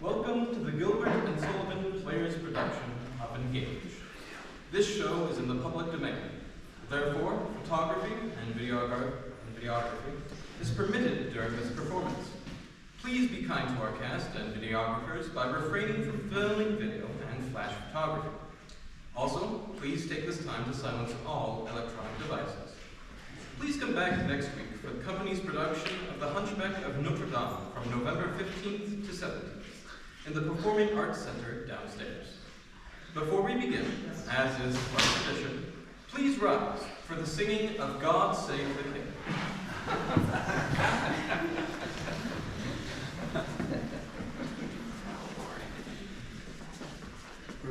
Welcome to the Gilbert and Sullivan Players production of Engage. This show is in the public domain. Therefore, photography and videography is permitted during this performance. Please be kind to our cast and videographers by refraining from filming video and flash photography. Also, please take this time to silence all electronic devices. Please come back next week for the company's production of The Hunchback of Notre Dame from November 15th to 17th in the Performing Arts Center downstairs. Before we begin, as is our tradition, please rise for the singing of God Save the King.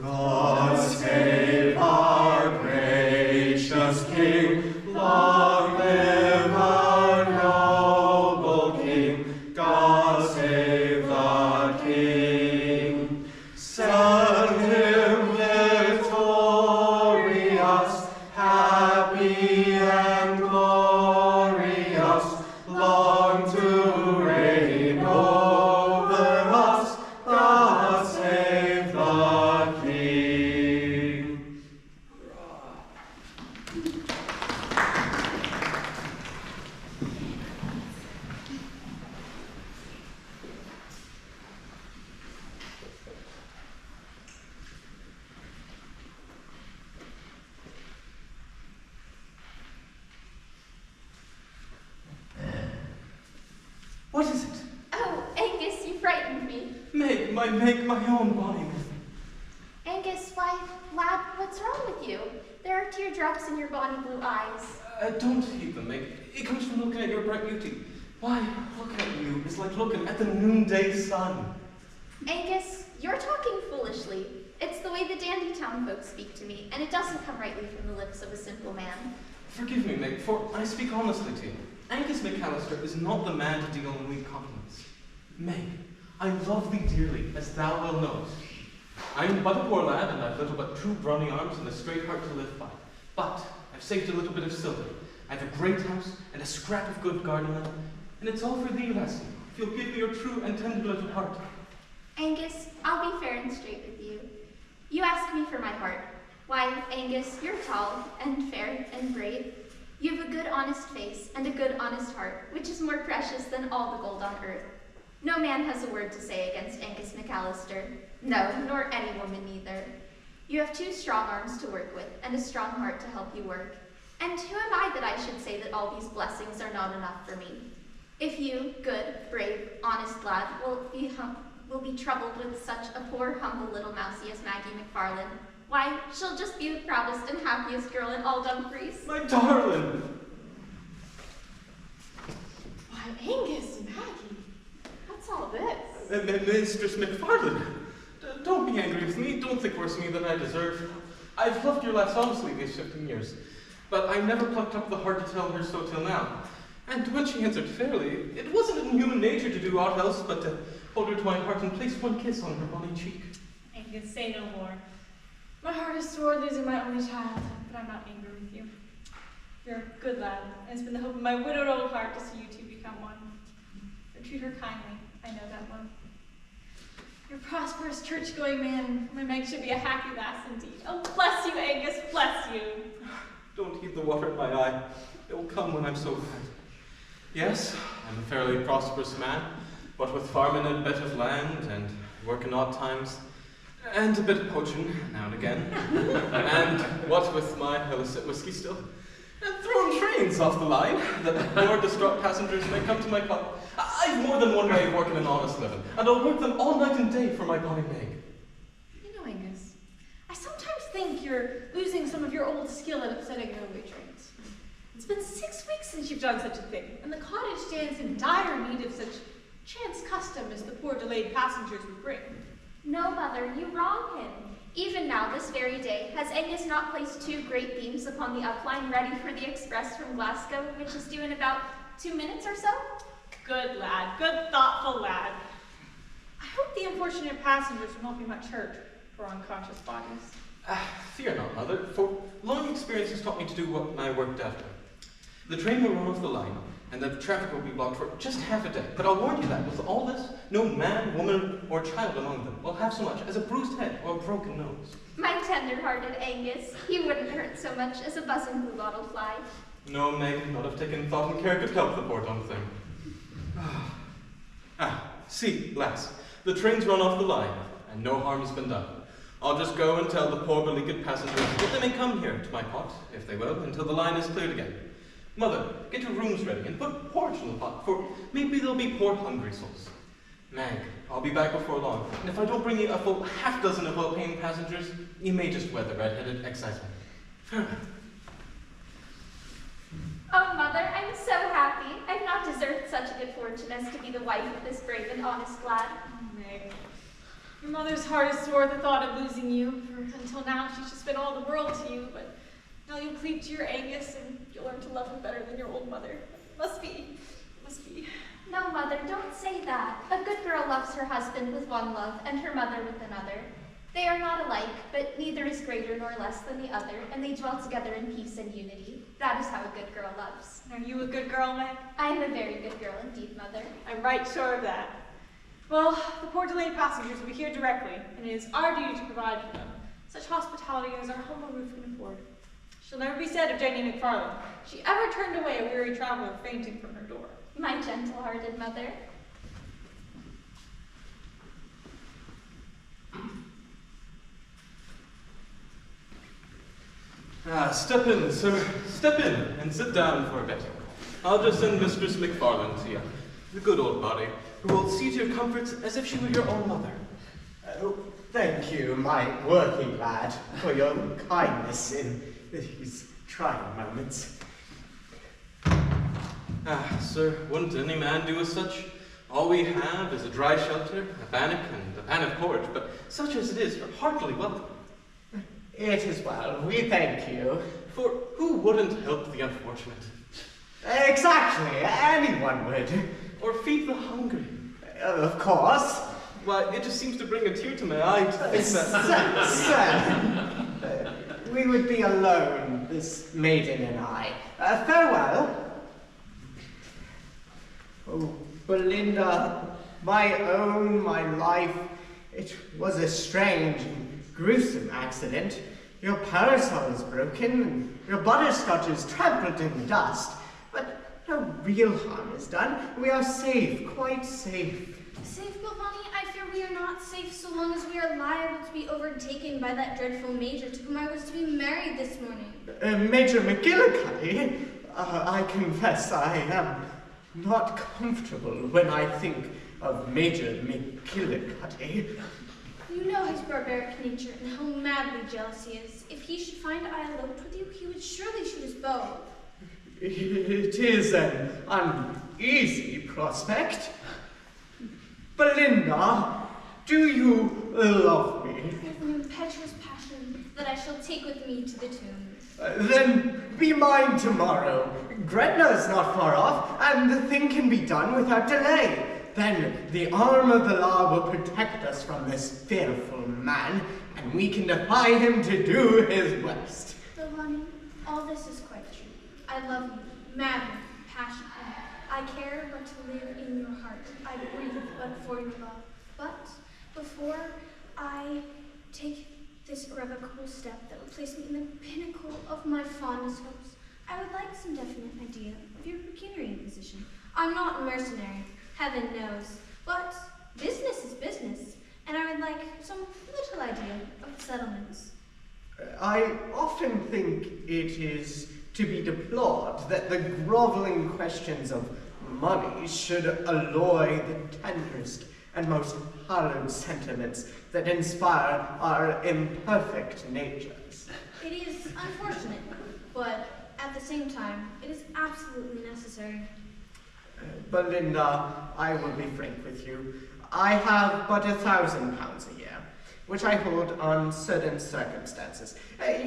God save our gracious King, long live our noble King. God save the King. Send him victorious, happy and glorious, long to reign over us. God save the King. What is it? Oh, Angus, you frightened me. Meg, my own body. Angus, why, lad, what's wrong with you? There are teardrops in your bonny blue eyes. Don't heed them, Meg. It comes from looking at your bright beauty. Why, looking at you is like looking at the noonday sun. Angus, you're talking foolishly. It's the way the dandy town folks speak to me, and it doesn't come rightly from the lips of a simple man. Forgive me, Meg, for I speak honestly to you. Angus McAllister is not the man to deal in weak compliments. Meg, I love thee dearly, as thou well knowest. I am but a poor lad, and I've little but two brawny arms and a straight heart to live by. But I've saved a little bit of silver. I've a great house and a scrap of good garden land, and it's all for thee, lassie, if you'll give me your true and tender little heart. Angus, I'll be fair and straight with you. You ask me for my heart. Why, Angus, you're tall and fair and brave. You have a good, honest face and a good, honest heart, which is more precious than all the gold on earth. No man has a word to say against Angus McAllister. No, nor any woman neither. You have two strong arms to work with and a strong heart to help you work. And who am I that I should say that all these blessings are not enough for me? If you, good, brave, honest lad, will be troubled with such a poor, humble little mousie as Maggie McFarlane, why, she'll just be the proudest and happiest girl in all Dumfries. My darling! Why, Angus, Maggie, what's all this? Mistress McFarlane, don't be angry with me. Don't think worse of me than I deserve. I've loved your lass honestly these 15 years, but I never plucked up the heart to tell her so till now. And when she answered fairly, it wasn't in human nature to do aught else but to hold her to my heart and place one kiss on her bonny cheek. Angus, say no more. My heart is sore losing my only child, but I'm not angry with you. You're a good lad, and it's been the hope of my widowed old heart to see you two become one. So treat her kindly, I know that well. You're a prosperous church-going man. My Meg should be a happy lass indeed. Oh, bless you, Angus, bless you. Don't heed the water in my eye. It will come when I'm so glad. Yes, I'm a fairly prosperous man, but with farming a bit of land and working odd times, and a bit of poaching now and again, and what with my illicit whiskey still, and throwing trains off the line that more distraught passengers may come to my pub. I've more than one way of working an honest living, and I'll work them all night and day for my bonny Meg. You know, Angus, I sometimes think you're losing some of your old skill at upsetting railway trains. It's been 6 weeks since you've done such a thing, and the cottage stands in dire need of such chance custom as the poor delayed passengers would bring. No, mother, you wrong him. Even now, this very day, has Angus not placed 2 great beams upon the upline ready for the express from Glasgow, which is due in about 2 minutes or so? Good lad, good thoughtful lad. I hope the unfortunate passengers will not be much hurt or unconscious bodies. Fear not, mother, for long experience has taught me to do what I worked after. The train will run off the line, and the traffic will be blocked for just half a day. But I'll warn you that with all this, no man, woman, or child among them will have so much as a bruised head or a broken nose. My tender-hearted Angus, he wouldn't hurt so much as a buzzing bluebottle fly. No, Meg, not have taken thought and care could help the poor dumb thing. See, lass, the train's run off the line, and no harm has been done. I'll just go and tell the poor beleaguered passengers that they may come here to my pot, if they will, until the line is cleared again. Mother, get your rooms ready and put porridge in the pot, for maybe there'll be poor hungry souls. Meg, I'll be back before long, and if I don't bring you a full half-dozen of well-paying passengers, you may just wed the red-headed exciseman. Farewell. Oh, Mother, I'm so happy. I've not deserved such a good fortune as to be the wife of this brave and honest lad. Meg, your mother's heart is sore at the thought of losing you, for until now she's just been all the world to you, but now you'll cleave to your Angus and you'll learn to love him better than your old mother. Must be. No, Mother, don't say that. A good girl loves her husband with one love and her mother with another. They are not alike, but neither is greater nor less than the other, and they dwell together in peace and unity. That is how a good girl loves. Are you a good girl, Meg? I am a very good girl indeed, Mother. I'm right sure of that. Well, the poor delayed passengers will be here directly, and it is our duty to provide for them such hospitality as our humble roof can afford. Shall never be said of Jenny McFarland. She ever turned away a weary traveler fainting from her door. My gentle-hearted mother. Step in, sir. Step in and sit down for a bit. I'll just send Mistress McFarland to you, the good old body, who will see to your comforts as if she were your own mother. Oh, thank you, my working lad, for your kindness in these trying moments. Sir, wouldn't any man do as such? All we have is a dry shelter, a bannock, and a pan of porridge, but such as it is, you're heartily welcome. It is well, we thank you. For who wouldn't help the unfortunate? Exactly, anyone would. Or feed the hungry? Of course. Why, it just seems to bring a tear to my eye to think that... Sir, we would be alone, this maiden and I. Farewell. Oh, Belinda, my own, my life, it was a strange and gruesome accident. Your parasol is broken, and your butterscotch is trampled in dust, but no real harm is done. We are safe, quite safe. Safe, Giovanni? I fear we are not safe so long as we are liable to be overtaken by that dreadful major to whom I was to be married this morning. Major McGillicuddy? I confess I am not comfortable when I think of Major McGillicuddy. You know his barbaric nature and how madly jealous he is. If he should find I eloped with you, he would surely shoot his bow. It is an uneasy prospect. Belinda, do you love me? With an impetuous passion that I shall take with me to the tomb. Then be mine tomorrow. Gretna is not far off, and the thing can be done without delay. Then the arm of the law will protect us from this fearful man, and we can defy him to do his worst. Giovanni, all this is quite true. I love you, madly, passionately. I care but to live in your heart. I breathe but for your love. But before I take this irrevocable step that will place me in the pinnacle of my fondest hopes, I would like some definite idea of your pecuniary position. I'm not a mercenary, heaven knows, but business is business, and I would like some little idea of settlements. I often think it is to be deplored that the groveling questions of money should alloy the tenderest and most hallowed sentiments that inspire our imperfect natures. It is unfortunate, but at the same time, it is absolutely necessary. Belinda, I will be frank with you. I have but £1,000 a year, which I hold on certain circumstances.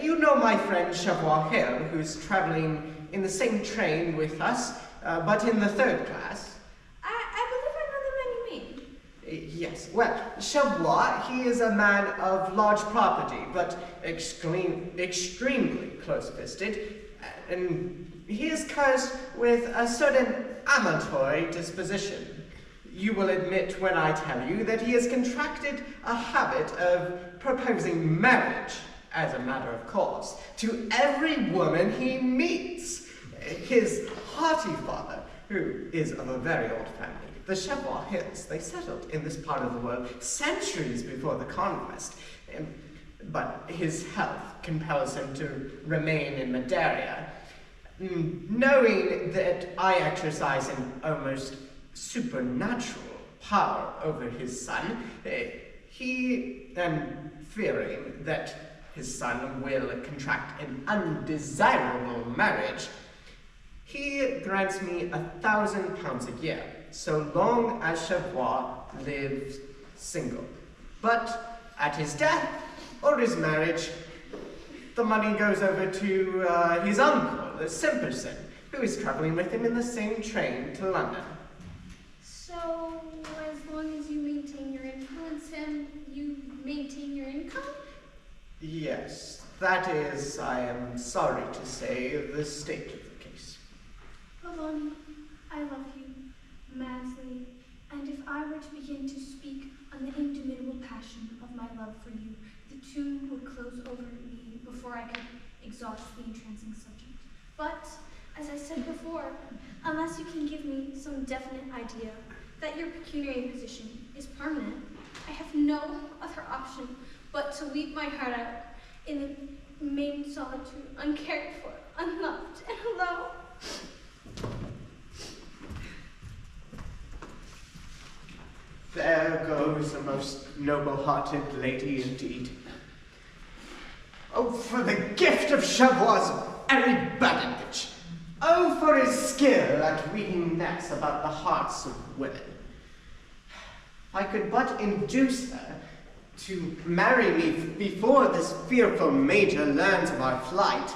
You know my friend Chavois Hill, who's traveling in the same train with us, but in the 3rd class. I believe I know the man you mean. Yes, well, Chavois, he is a man of large property, but extremely close-fisted. and he is cursed with a certain amatory disposition. You will admit when I tell you that he has contracted a habit of proposing marriage, as a matter of course, to every woman he meets. His hearty father, who is of a very old family, the Chevrois Hills, they settled in this part of the world centuries before the conquest. But his health compels him to remain in Madeira. Knowing that I exercise an almost supernatural power over his son, and fearing that his son will contract an undesirable marriage, he grants me £1,000 a year, so long as Chevrois lives single. But at his death, or his marriage, the money goes over to his uncle, Simpson, who is traveling with him in the same train to London. So, as long as you maintain your influence and you maintain your income? Yes, that is, I am sorry to say, the state of the case. Pavoni, I love you madly, and if I were to begin to speak on the indomitable passion of my love for you, the tomb would close over me before I could exhaust the entrancing subject. But, as I said before, unless you can give me some definite idea that your pecuniary position is permanent, I have no other option but to weep my heart out in the main solitude, uncared for, unloved, and alone. There goes a most noble-hearted lady indeed. Oh, for the gift of Chevrois' airy badinage! Oh, for his skill at weaving nets about the hearts of women! I could but induce her to marry me before this fearful major learns of our flight.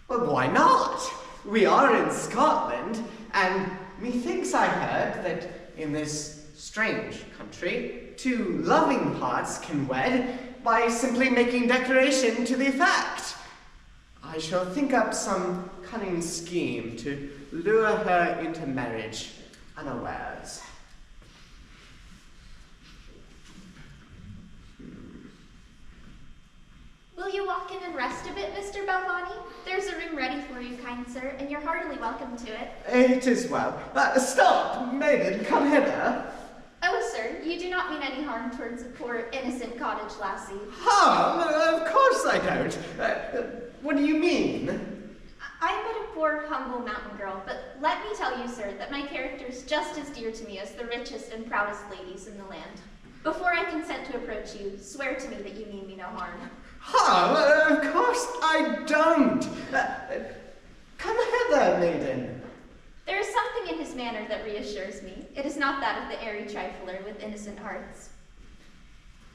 Well, why not? We are in Scotland, and methinks I heard that in this strange country, two loving hearts can wed by simply making declaration to the effect. I shall think up some cunning scheme to lure her into marriage unawares. Will you walk in and rest a bit, Mr. Belvani? There's a room ready for you, kind sir, and you're heartily welcome to it. It is well. Stop, maiden, come hither. Oh, sir, you do not mean any harm towards a poor, innocent cottage lassie. Harm? Of course I don't. What do you mean? I'm but a poor, humble mountain girl, but let me tell you, sir, that my character's just as dear to me as the richest and proudest ladies in the land. Before I consent to approach you, swear to me that you mean me no harm. Harm? Of course I don't. Come hither, maiden. There is something in his manner that reassures me. It is not that of the airy trifler with innocent hearts.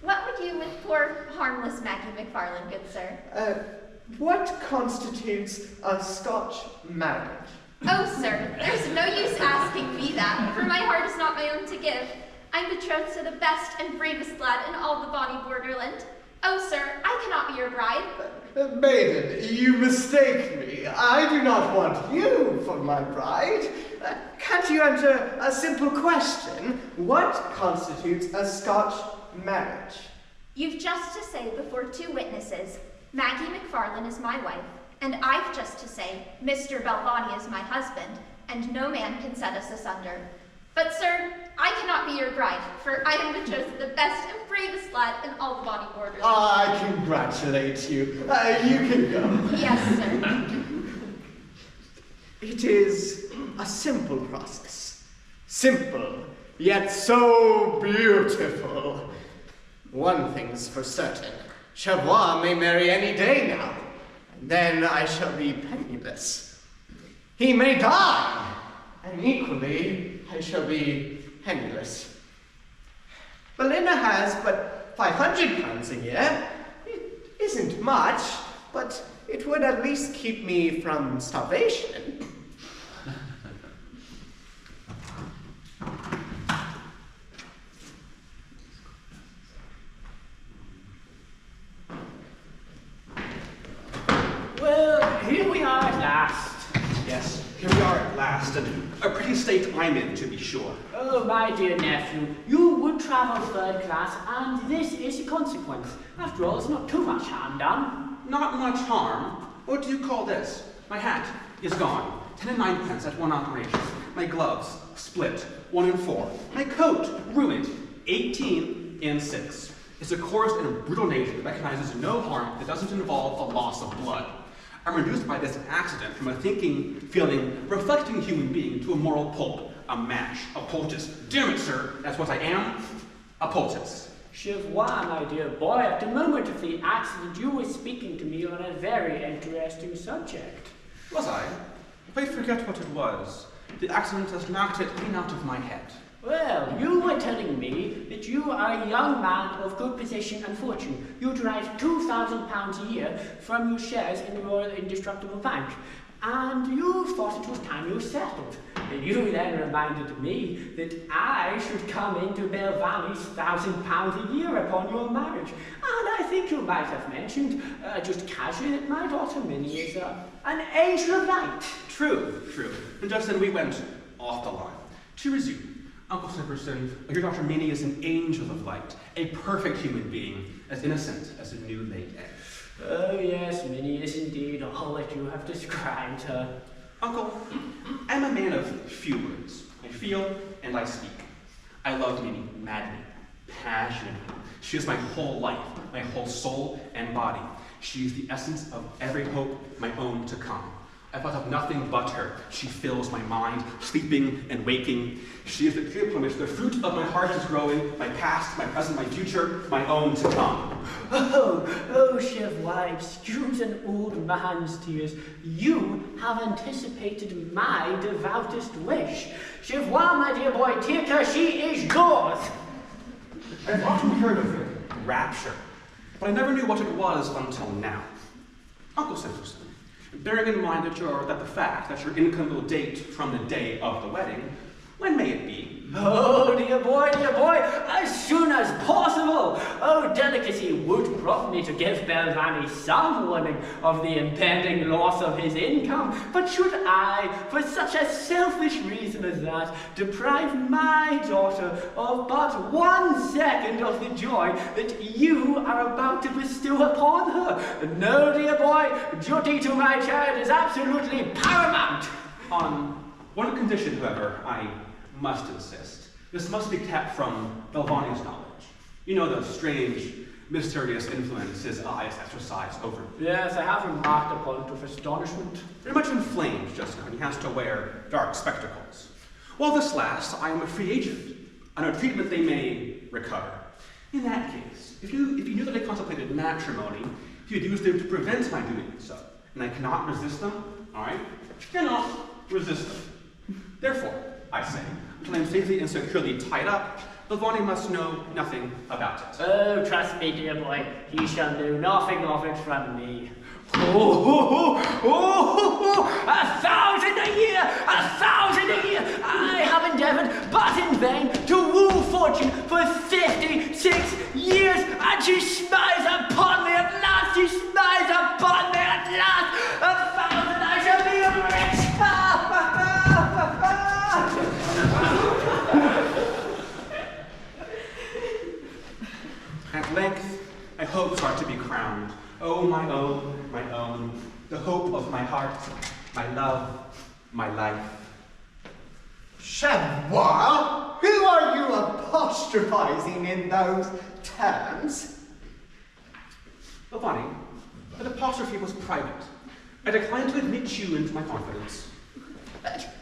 What would you with poor, harmless Maggie McFarlane, good sir? What constitutes a Scotch marriage? Oh, sir, there's no use asking me that, for my heart is not my own to give. I'm betrothed to the best and bravest lad in all the bonny borderland. Oh, sir, I cannot be your bride. Maiden, you mistake me. I do not want you for my bride. Can't you answer a simple question? What constitutes a Scotch marriage? You've just to say before two witnesses, Maggie McFarlane is my wife, and I've just to say, Mr. Belvani is my husband, and no man can set us asunder. But, sir, I cannot be your bride, for I am betrothed to the best and bravest lad in all the bonny borderland. I congratulate you. You can go. Yes, sir. It is a simple process. Simple, yet so beautiful. One thing's for certain. Chevrois may marry any day now, and then I shall be penniless. He may die, and equally I shall be penniless. Belinda has but £500 a year. It isn't much, but it would at least keep me from starvation. Well, here state I'm in, to be sure. Oh, my dear nephew, you would travel third class, and this is a consequence. After all, it's not too much harm done. Not much harm. What do you call this? My hat is gone. 10 and 9 pence at one operation. My gloves split. 1 and 4. My coat ruined. 18 and 6. It's a coarse and brutal nature that recognizes no harm that doesn't involve a loss of blood. I'm reduced by this accident from a thinking, feeling, reflecting human being to a moral pulp, a mash, a poultice. Damn it, sir, that's what I am, a poultice. Chevois, my dear boy, at the moment of the accident, you were speaking to me on a very interesting subject. Was I? I forget what it was. The accident has knocked it clean out of my head. Well, you were telling me that you are a young man of good position and fortune. You derive £2,000 a year from your shares in the Royal Indestructible Bank, and you thought it was time you settled. You then reminded me that I should come into Belvani's £1,000 a year upon your marriage, and I think you might have mentioned, just casually, that my daughter Minnie is an angel of light. True. And just then we went off the line. To resume. Uncle Sipperson, your daughter Minnie is an angel of light, a perfect human being, as innocent as a new laid egg. Oh yes, Minnie is indeed all that you have described her. Uncle, I'm a man of few words. I feel and I speak. I love Minnie madly, passionately. She is my whole life, my whole soul and body. She is the essence of every hope my own to come. I thought of nothing but her. She fills my mind, sleeping and waking. She is the tree upon which the fruit of my heart is growing, my past, my present, my future, my own to come. Oh, Chevois, excuse an old man's tears. You have anticipated my devoutest wish. Chevois, my dear boy, take her, she is yours. I've often heard of it, rapture, but I never knew what it was until now. Uncle Simpson, bearing in mind that the fact that your income will date from the day of the wedding, when may it be? Oh, dear boy, as soon as possible. Oh, delicacy would prompt me to give Belvani some warning of the impending loss of his income, but should I, for such a selfish reason as that, deprive my daughter of but 1 second of the joy that you are about to bestow upon her? No, dear boy, duty to my child is absolutely paramount. On one condition, however, I must insist. This must be kept from Belvani's knowledge. You know the strange, mysterious influence his eyes exercise over me. Yes, I have remarked upon it with astonishment. Very much inflamed just now, and he has to wear dark spectacles. While this lasts, I am a free agent. Under treatment they may recover. In that case, if you knew that I contemplated matrimony, if you'd use them to prevent my doing so, and I cannot resist them, all right? Cannot resist them. Therefore, I say, until I am safely and securely tied up, Belvani must know nothing about it. Oh, trust me, dear boy, he shall know nothing of it from me. Oh, 1,000 a year, 1,000 a year! I have endeavored, but in vain, to woo fortune for 56 years, and she smiles upon me at last, she smiles upon me at last! 1,000, I shall be rich! At length, my hopes are to be crowned. Oh, my own, the hope of my heart, my love, my life. Chevois, who are you apostrophizing in those terms? Belvani, that apostrophe was private. I decline to admit you into my confidence.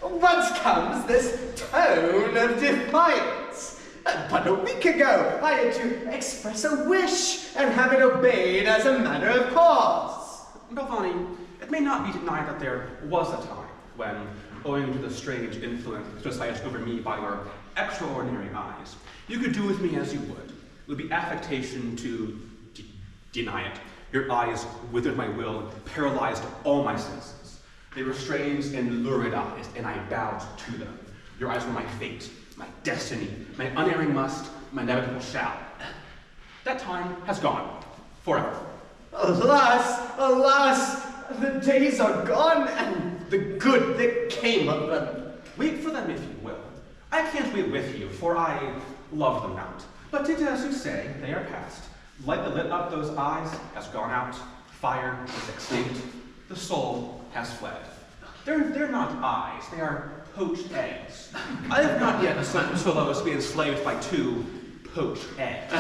Whence comes this tone of defiance? But a week ago, I had to express a wish and have it obeyed as a matter of course. Belvani, it may not be denied that there was a time when, owing to the strange influence exercised over me by your extraordinary eyes, you could do with me as you would. It would be affectation to deny it. Your eyes withered my will, paralyzed all my senses. They were strange and lurid eyes, and I bowed to them. Your eyes were my fate, my destiny, my unerring must, my inevitable shall. That time has gone, forever. Alas, the days are gone, and the good that came of them. Wait for them if you will. I can't wait with you, for I love them not. But it, as you say, they are past. Light that lit up those eyes has gone out. Fire is extinct. The soul has fled. They're not eyes, they are poached eggs. I have not yet sunk so low as to be enslaved by 2 poached eggs.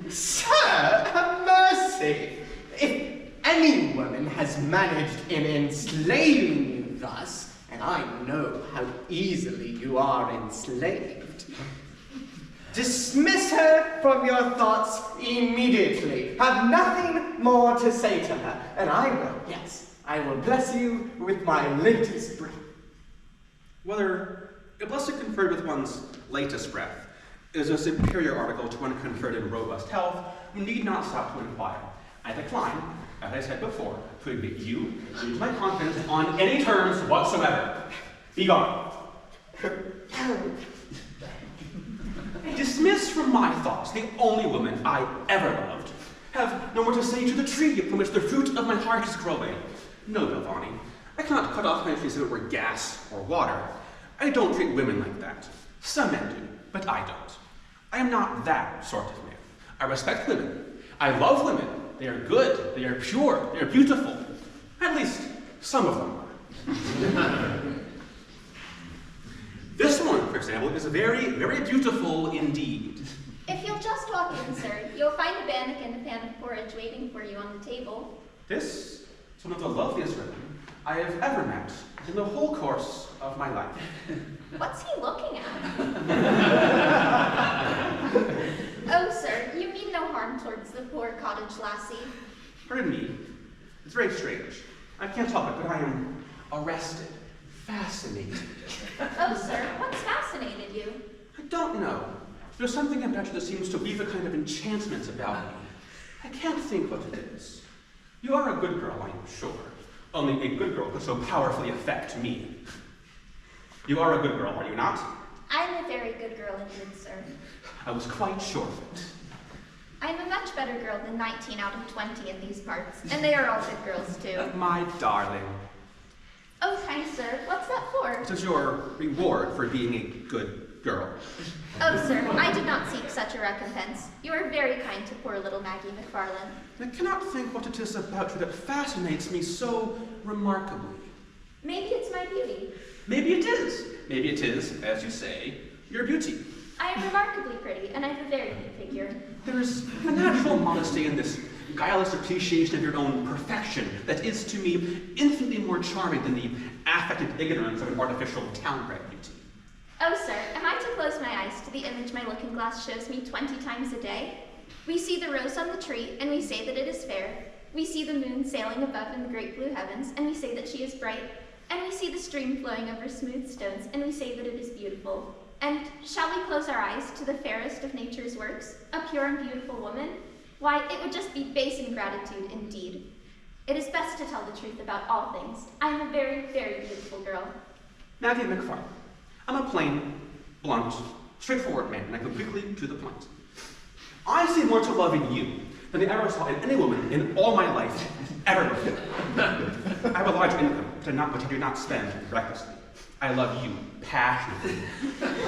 Sir, have mercy! If any woman has managed in enslaving you thus, and I know how easily you are enslaved, dismiss her from your thoughts immediately. Have nothing more to say to her, and I will, yes, I will bless you with my latest breath. Whether a blessing conferred with one's latest breath is a superior article to one conferred in robust health, you need not stop to inquire. I decline, as I said before, to admit you into my confidence on any terms whatsoever. Be gone. Dismiss from my thoughts the only woman I ever loved. Have no more to say to the tree from which the fruit of my heart is growing. No, Belvani, I cannot cut off my face if it were gas or water. I don't treat women like that. Some men do, but I don't. I am not that sort of man. I respect women. I love women. They are good. They are pure. They are beautiful. At least, some of them are. This one, for example, is very, very beautiful indeed. If you'll just walk in, sir, you'll find a bannock and a pan of porridge waiting for you on the table. This is one of the loveliest women I have ever met in the whole course of my life. What's he looking at? Oh, sir, you mean no harm towards the poor cottage lassie. Pardon me, it's very strange. I can't help it, but I am arrested, fascinated. Oh, sir, what's fascinated you? I don't know. There's something about you that seems to weave a kind of enchantment about me. I can't think what it is. You are a good girl, I am sure. Only a good girl could so powerfully affect me. You are a good girl, are you not? I'm a very good girl indeed, sir. I was quite sure of it. I'm a much better girl than 19 out of 20 in these parts, and they are all good girls too. My darling. Oh, kind sir, what's that for? This is your reward for being a good girl. Oh, sir, I did not seek such a recompense. You are very kind to poor little Maggie McFarlane. I cannot think what it is about you that fascinates me so remarkably. Maybe it's my beauty. Maybe it is. Maybe it is, as you say, your beauty. I am remarkably pretty, and I have a very neat figure. There is a natural modesty in this guileless appreciation of your own perfection that is, to me, infinitely more charming than the affected ignorance of an artificial town-bred beauty. Oh, sir, am I to close my eyes to the image my looking glass shows me 20 times a day? We see the rose on the tree, and we say that it is fair. We see the moon sailing above in the great blue heavens, and we say that she is bright. And we see the stream flowing over smooth stones, and we say that it is beautiful. And shall we close our eyes to the fairest of nature's works, a pure and beautiful woman? Why, it would just be base ingratitude indeed. It is best to tell the truth about all things. I am a very, very beautiful girl. Maggie McFarlane. I'm a plain, blunt, straightforward man, and I go quickly to the point. I see more to love in you than I ever saw in any woman in all my life, ever before. I have a large income, which I do not spend recklessly. I love you passionately.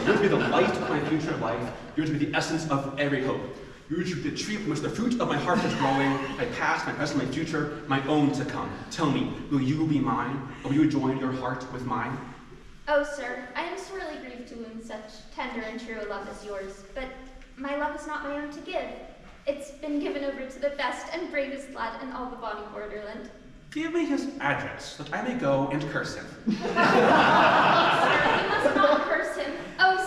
You're to be the light of my future life. You're to be the essence of every hope. You're to be the tree from which the fruit of my heart is growing, my past, my present, my future, my own to come. Tell me, will you be mine, or will you join your heart with mine? Oh, sir, I am sorely grieved to wound such tender and true a love as yours, but my love is not my own to give. It's been given over to the best and bravest lad in all the bonny borderland. Give me his address, that I may go and curse him. Sir, you must not curse him. Oh,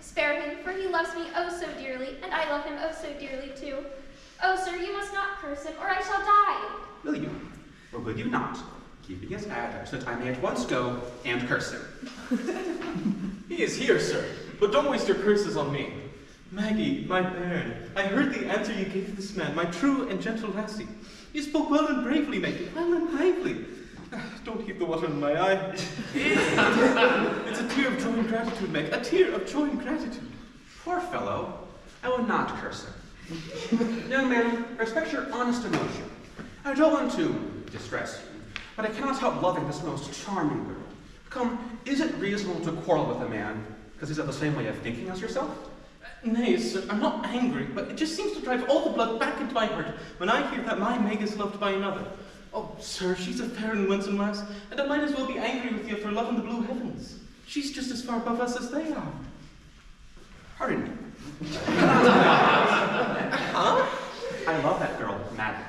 spare him, for he loves me oh so dearly, and I love him oh so dearly too. Oh, sir, you must not curse him, or I shall die. Will you, or will you not, give me his address, that I may at once go and curse him? He is here, sir, but don't waste your curses on me. Maggie, my bairn, I heard the answer you gave this man, my true and gentle lassie. You spoke well and bravely, Maggie, well and bravely. Don't heap the water in my eye. It's a tear of joy and gratitude, Meg, a tear of joy and gratitude. Poor fellow, I will not curse him. Young man, I respect your honest emotion. I don't want to distress you, but I cannot help loving this most charming girl, Come, is it reasonable to quarrel with a man because he's of the same way of thinking as yourself? Nay, sir, I'm not angry, but it just seems to drive all the blood back into my heart when I hear that my Meg is loved by another. Oh, sir, she's a fair and winsome lass, and I might as well be angry with you for loving the blue heavens. She's just as far above us as they are. Pardon me. Huh? I love that girl, madly.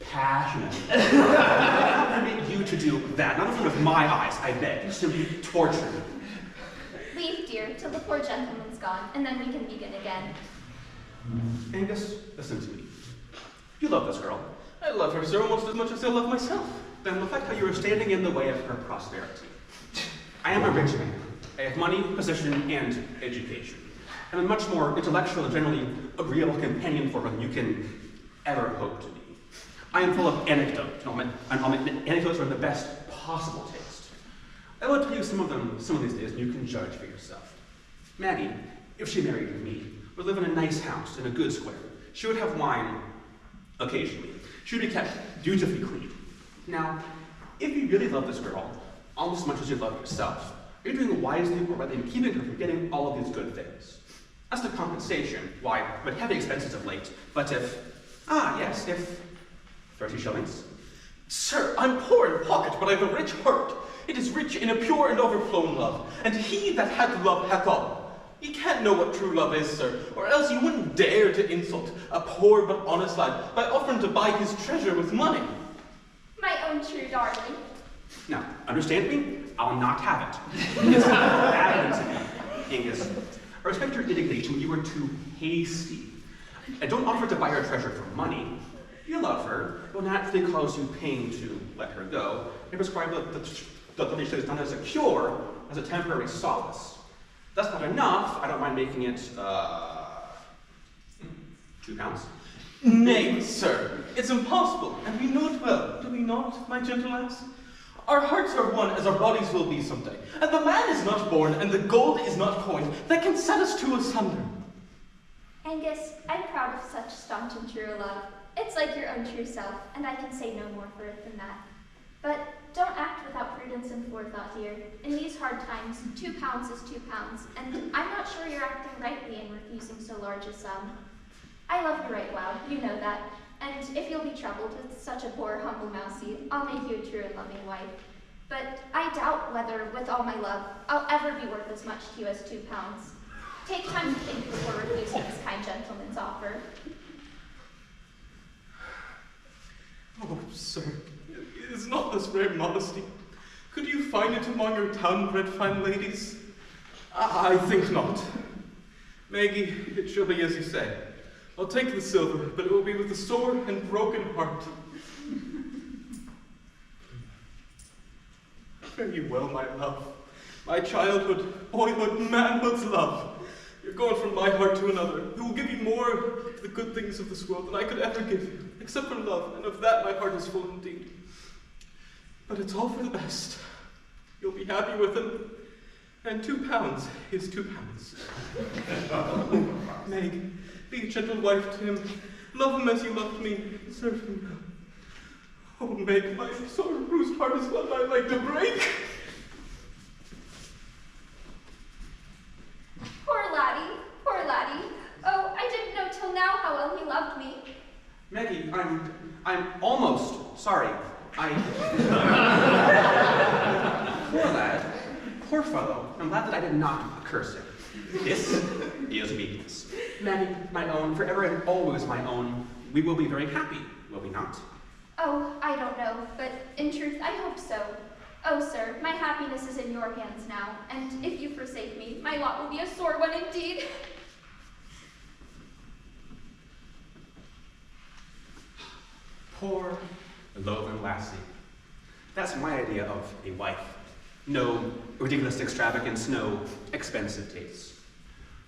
Passionate. I permit you to do that, not in front of my eyes, I beg. You simply torture me. Leave, dear, till the poor gentleman's gone, and then we can begin again. Angus, listen to me. You love this girl. I love her, sir, almost as much as I love myself. Then reflect how you are standing in the way of her prosperity. I am a rich man. I have money, position, and education. I'm a much more intellectual and generally agreeable companion for her than you can ever hope to be. I am full of anecdotes, and anecdotes are in the best possible taste. I will tell you some of them some of these days, and you can judge for yourself. Maggie, if she married me, would live in a nice house in a good square. She would have wine occasionally. She would be kept beautifully clean. Now, if you really love this girl, almost as much as you love yourself, are you doing wisely or rather in keeping her from getting all of these good things? As to compensation, why, with heavy expenses of late, but if 30 shillings. Sir, I'm poor in pocket, but I have a rich heart. It is rich in a pure and overflown love, and he that hath love hath all. You can't know what true love is, sir, or else you wouldn't dare to insult a poor but honest lad by offering to buy his treasure with money. My own true darling. Now, understand me? I'll not have it. It's happening to me, Angus. I respect your indignation, but you were too hasty. And don't offer to buy her treasure for money. You love her. It will naturally cause you pain to let her go. And prescribe the donation is done as a cure, as a temporary solace. That's not enough. I don't mind making it, £2. Nay, sir, it's impossible, and we know it well, do we not, my gentle lass? Our hearts are one as our bodies will be someday, and the man is not born, and the gold is not coined, that can set us two asunder. Angus, I'm proud of such staunch and true love. It's like your own true self, and I can say no more for it than that. But don't act without prudence and forethought, dear. In these hard times, £2 is £2, and I'm not sure you're acting rightly in refusing so large a sum. I love you right well, you know that, and if you'll be troubled with such a poor, humble mousie, I'll make you a true and loving wife. But I doubt whether, with all my love, I'll ever be worth as much to you as £2. Take time to think before refusing this kind gentleman's offer. Oh, sir, is not this rare modesty? Could you find it among your town-bred fine ladies? I think not. Maggie, it shall be as you say. I'll take the silver, but it will be with a sore and broken heart. Fare you well, my love. My childhood, boyhood, manhood's love. You're going from my heart to another, who will give you more of the good things of this world than I could ever give you, except for love, and of that my heart is full indeed. But it's all for the best. You'll be happy with him, and £2 is £2. Oh, Meg, be a gentle wife to him. Love him as you loved me. Serve him well. Oh, Meg, my sore bruised heart is one I'd like to break. Poor laddie, poor laddie. Oh, I didn't know till now how well he loved me. Maggie, I'm almost sorry. Poor lad. Poor fellow. I'm glad that I did not curse him. This is weakness. Maggie, my own, forever and always my own, we will be very happy, will we not? Oh, I don't know, but in truth, I hope so. Oh, sir, my happiness is in your hands now, and if you forsake me, my lot will be a sore one indeed. Poor, loathing lassie. That's my idea of a wife. No ridiculous extravagance, no expensive tastes.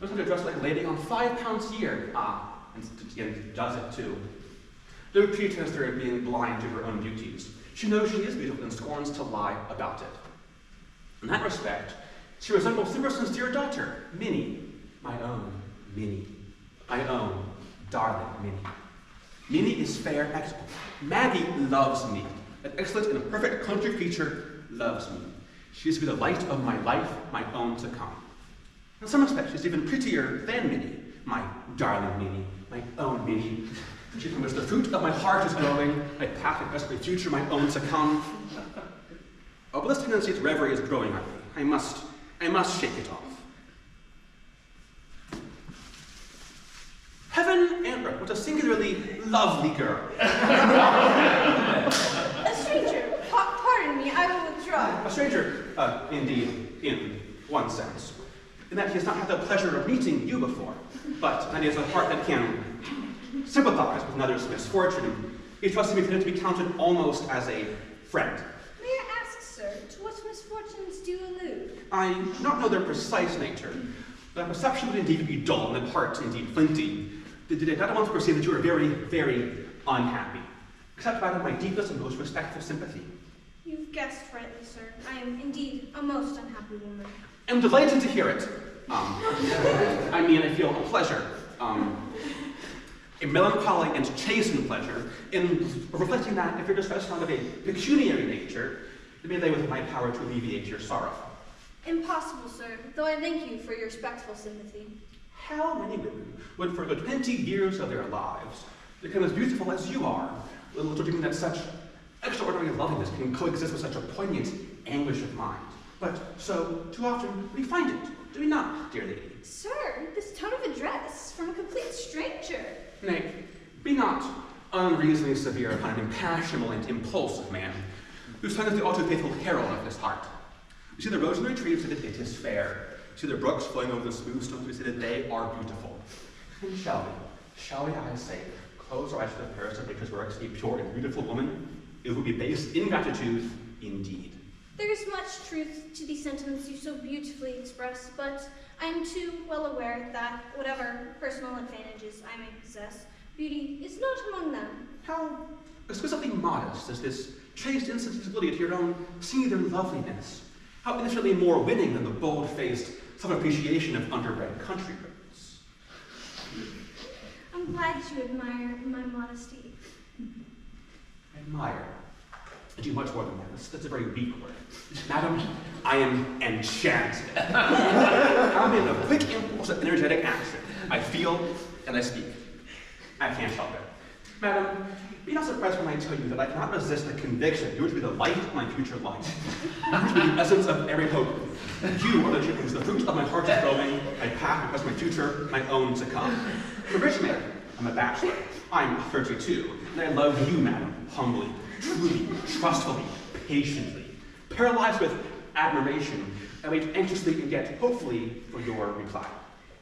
Knows how to dress like a lady on £5 a year. And does it too. No pretense there of being blind to her own beauties. She knows she is beautiful and scorns to lie about it. In that respect, she resembles Simpson's dear daughter, Minnie. My own Minnie. My own darling Minnie. Minnie is fair and excellent. Maggie loves me. An excellent and a perfect country creature loves me. She is to be the light of my life, my own to come. In some respects, she's even prettier than Minnie, my darling Minnie, my own Minnie. She from which the fruit of my heart is growing, my path and best future, my own to come. Oh, but this tendency to reverie is growing on me. I must shake it off. Heaven and earth, what a singularly lovely girl. A stranger, pardon me, I will withdraw. A stranger, indeed, in one sense. In that he has not had the pleasure of meeting you before, but that he has a heart that can sympathize with another's misfortune. He trusts me to be counted almost as a friend. May I ask, sir, to what misfortunes do you allude? I do not know their precise nature. The perception would indeed be dull, and the heart indeed flinty. Did I not want to perceive that you are very, very unhappy? Accept out of my deepest and most respectful sympathy. You've guessed rightly, sir. I am indeed a most unhappy woman. I'm delighted to hear it. I feel a pleasure. A melancholy and chastened pleasure in reflecting that if your distress is not of a pecuniary nature, it may lay within my power to alleviate your sorrow. Impossible, sir, though I thank you for your respectful sympathy. How many women would for the 20 years of their lives become as beautiful as you are, little dreaming that such extraordinary loveliness can coexist with such a poignant anguish of mind? But so, too often, we find it, do we not, dear lady? Sir, this tone of address from a complete stranger. Nay, be not unreasonably severe upon an impressionable and impulsive man, whose tongue is the all-too-faithful herald of his heart. You see the rosemary trees, we say that it is fair. You see the brooks flowing over the smooth stones, we say that they are beautiful. And shall we, I say, close our eyes to the Paris of nature's works, a pure and beautiful woman? It would be base ingratitude indeed. There is much truth to these sentiments you so beautifully express, but I am too well aware that whatever personal advantages I may possess, beauty is not among them. How exquisitely modest is this chaste insensibility to your own singular loveliness. How infinitely more winning than the bold-faced self-appreciation of underbred country girls. I'm glad you admire my modesty. Admire. I do much more than that. That's a very weak word. Madam, I am enchanted. I'm in a quick impulse of energetic action. I feel and I speak. I can't help it. Madam, be not surprised when I tell you that I cannot resist the conviction you are to be the light of my future life. You are to be the essence of every hope. You are the chickens, the fruit of my heart is growing, my path because my future, my own to come. I'm a rich man. I'm a bachelor. I'm 32, and I love you, madam, humbly, truly, trustfully, patiently. Paralyzed with admiration, I wait anxiously and yet hopefully for your reply.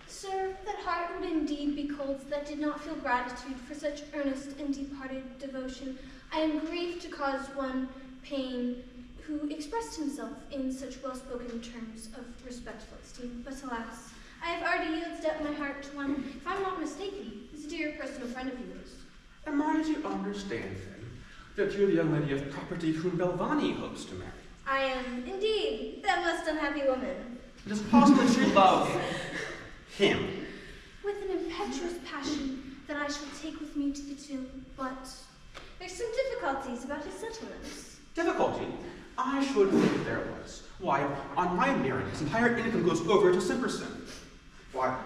Sir, that heart would indeed be cold that did not feel gratitude for such earnest and deep-hearted devotion. I am grieved to cause one pain who expressed himself in such well-spoken terms of respectful esteem. But alas, I have already yielded up my heart to one, if I'm not mistaken, is a dear personal friend of yours. Am I to understand, then, that you're the young lady of property whom Belvani hopes to marry? I am, indeed, that most unhappy woman. It is possible that you love him. With an impetuous passion that I shall take with me to the tomb, but there's some difficulties about his settlements. Difficulty? I should think there was. Why, on my marriage, his entire income goes over to Simperson. Why,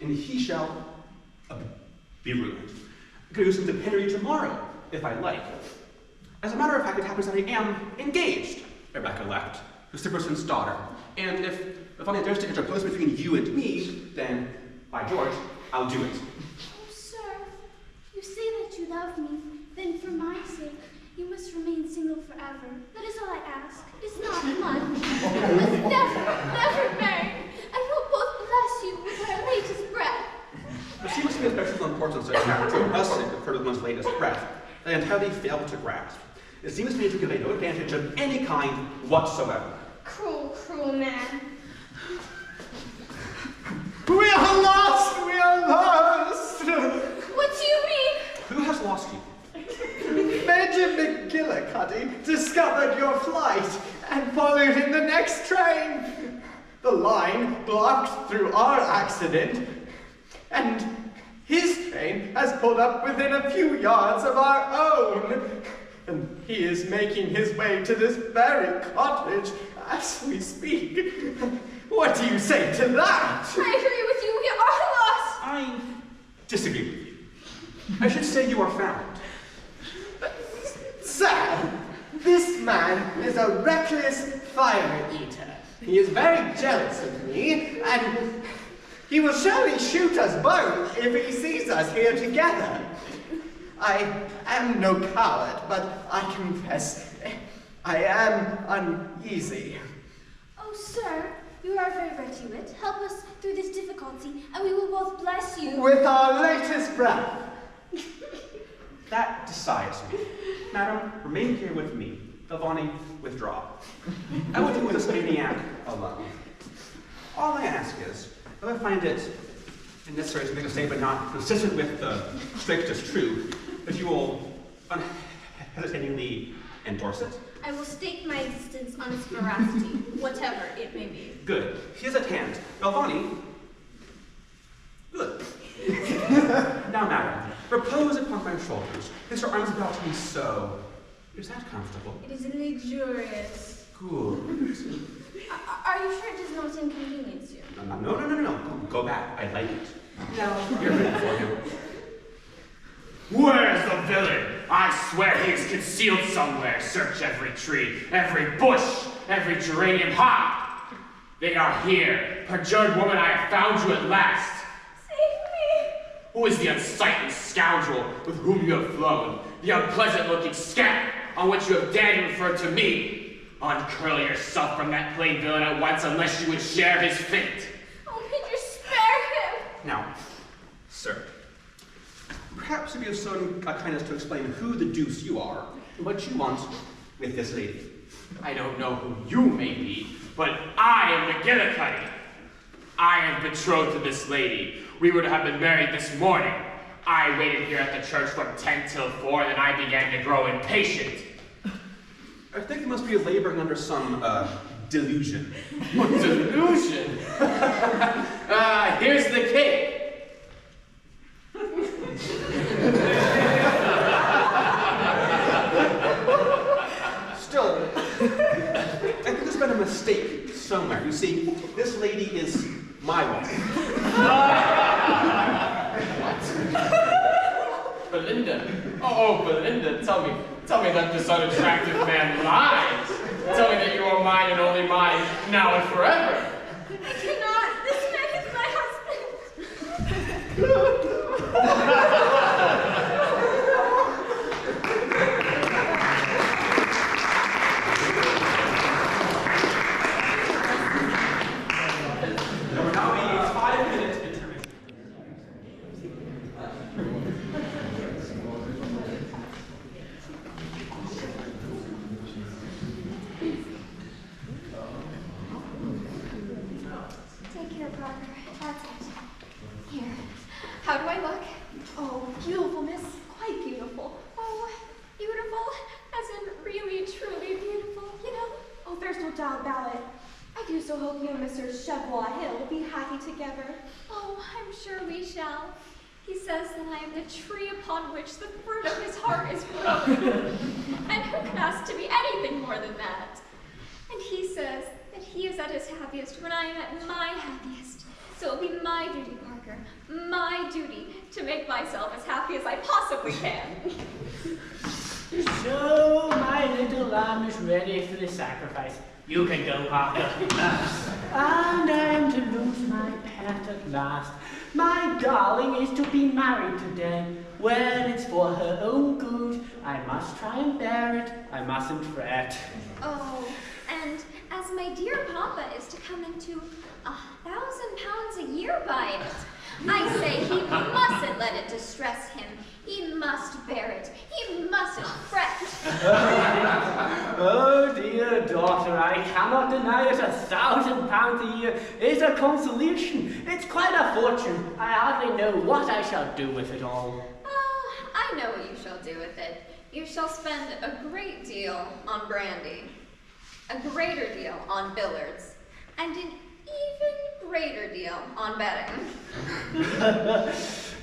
and he shall be ruined. I could use him to Henry tomorrow, if I like. As a matter of fact, it happens that I am engaged, I recollect, to Simperson's daughter. And if I dares to interpose between you and me, then, by George, I'll do it. Oh, sir, you say that you love me, then for my sake, you must remain single forever. That is all I ask. It's not much. You must never marry. I will both bless you with our latest breath. There seems to be a special importance of to us for one's latest breath that I entirely failed to grasp. It seems to me to convey no advantage of any kind whatsoever. Cruel, cruel man. We are lost! We are lost! What do you mean? Who has lost you? Major McGillicuddy discovered your flight and followed in the next train. The line blocked through our accident, and his train has pulled up within a few yards of our own. And he is making his way to this very cottage as we speak. What do you say to that? I agree with you. We are lost. I disagree with you. I should say you are found. Sir, this man is a reckless fire eater. He is very jealous of me, and he will surely shoot us both if he sees us here together. I am no coward, but I confess I am uneasy. Oh, sir, you are very resolute. Help us through this difficulty, and we will both bless you. With our latest breath. That decides me. Madam, remain here with me. Belvani, withdraw. I will deal with this maniac alone. All I ask is, if I find it necessary to make a statement not consistent with the strictest truth, that you will unhesitatingly endorse it. I will stake my existence on its veracity, whatever it may be. Good. He is at hand. Belvani. Good. Now, madam, repose upon my shoulders. Place your arms about me so. Is that comfortable? It is luxurious. Good. Are you sure it does not inconvenience you? No. Go back. I like it. Now, you're ready for him. Where's the villain? I swear he is concealed somewhere. Search every tree, every bush, every geranium. Ha! They are here. Perjured woman, I have found you at last. Save me! Who is the unsightly scoundrel with whom you have flown? The unpleasant-looking scamp on which you have dared to refer to me? Uncurl yourself from that plain villain at once, unless you would share his fate. Oh, may you spare him! Now, sir, perhaps you'd be of some kindness to explain who the deuce you are and what you want with this lady. I don't know who you may be, but I am McGillicuddy. I am betrothed to this lady. We were to have been married this morning. I waited here at the church from 10 till 4, then I began to grow impatient. I think you must be laboring under some, delusion. What delusion? Here's the cake. Still, I think there's been a mistake somewhere. You see, this lady is my wife. Belinda. Oh, Belinda, tell me that this unattractive man lies. Tell me that you are mine and only mine, now and forever. I cannot. This man is my There will now be a 5-minute intermission. Take care, Parker. That's it. Here. How do I look? Oh, beautiful, miss. Quite beautiful. Oh, beautiful? As in really, truly beautiful, you know? Oh, there's no doubt about it. I do so hope you and Mr. Chevrolet Hill will be happy together. Oh, I'm sure we shall. He says that I am the tree upon which the fruit of his heart is growing. And who can ask to be anything more than that? And he says that he is at his happiest when I am at my happiest. So it'll be my duty, Parker, my duty, to make myself as happy as I possibly can. So, my little lamb is ready for the sacrifice. You can go, Parker. And I am to lose my pet at last. My darling is to be married today. When it's for her own good, I must try and bear it. I mustn't fret. Oh, and as my dear papa is to come into £1,000 a year by it, I say he mustn't let it distress him. He must bear it. He mustn't fret. Oh, dear daughter, I cannot deny it. £1,000 a year is a consolation. It's quite a fortune. I hardly know what I shall do with it all. Oh, I know what you shall do with it. You shall spend a great deal on brandy, a greater deal on billiards, and an even greater deal on betting.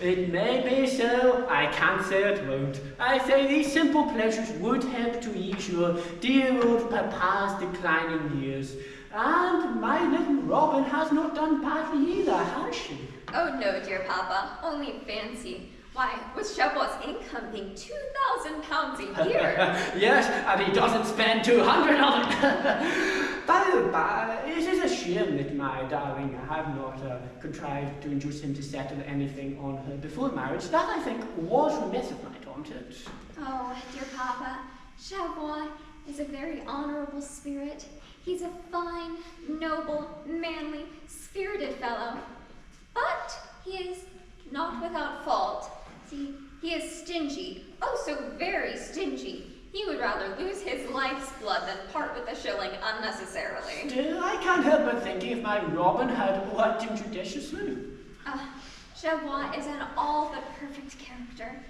It may be so, I can't say it won't. I say these simple pleasures would help to ease your dear old papa's declining years. And my little Robin has not done badly either, has she? Oh no, dear Papa, only fancy. Why, with Chevrolet's income being £2,000 a year. Yes, and he doesn't spend 200 of it. By the by, it is a shame that my darling have not contrived to induce him to settle anything on her before marriage. That, I think, was remiss of my daughters. Oh, dear Papa, Chevrolet is a very honorable spirit. He's a fine, noble, manly, spirited fellow. But he is not without fault. See, he is stingy, oh so very stingy. He would rather lose his life's blood than part with a shilling unnecessarily. Still, I can't help but thinking if my Robin had worked injudiciously. Chevrolet is an all but perfect character.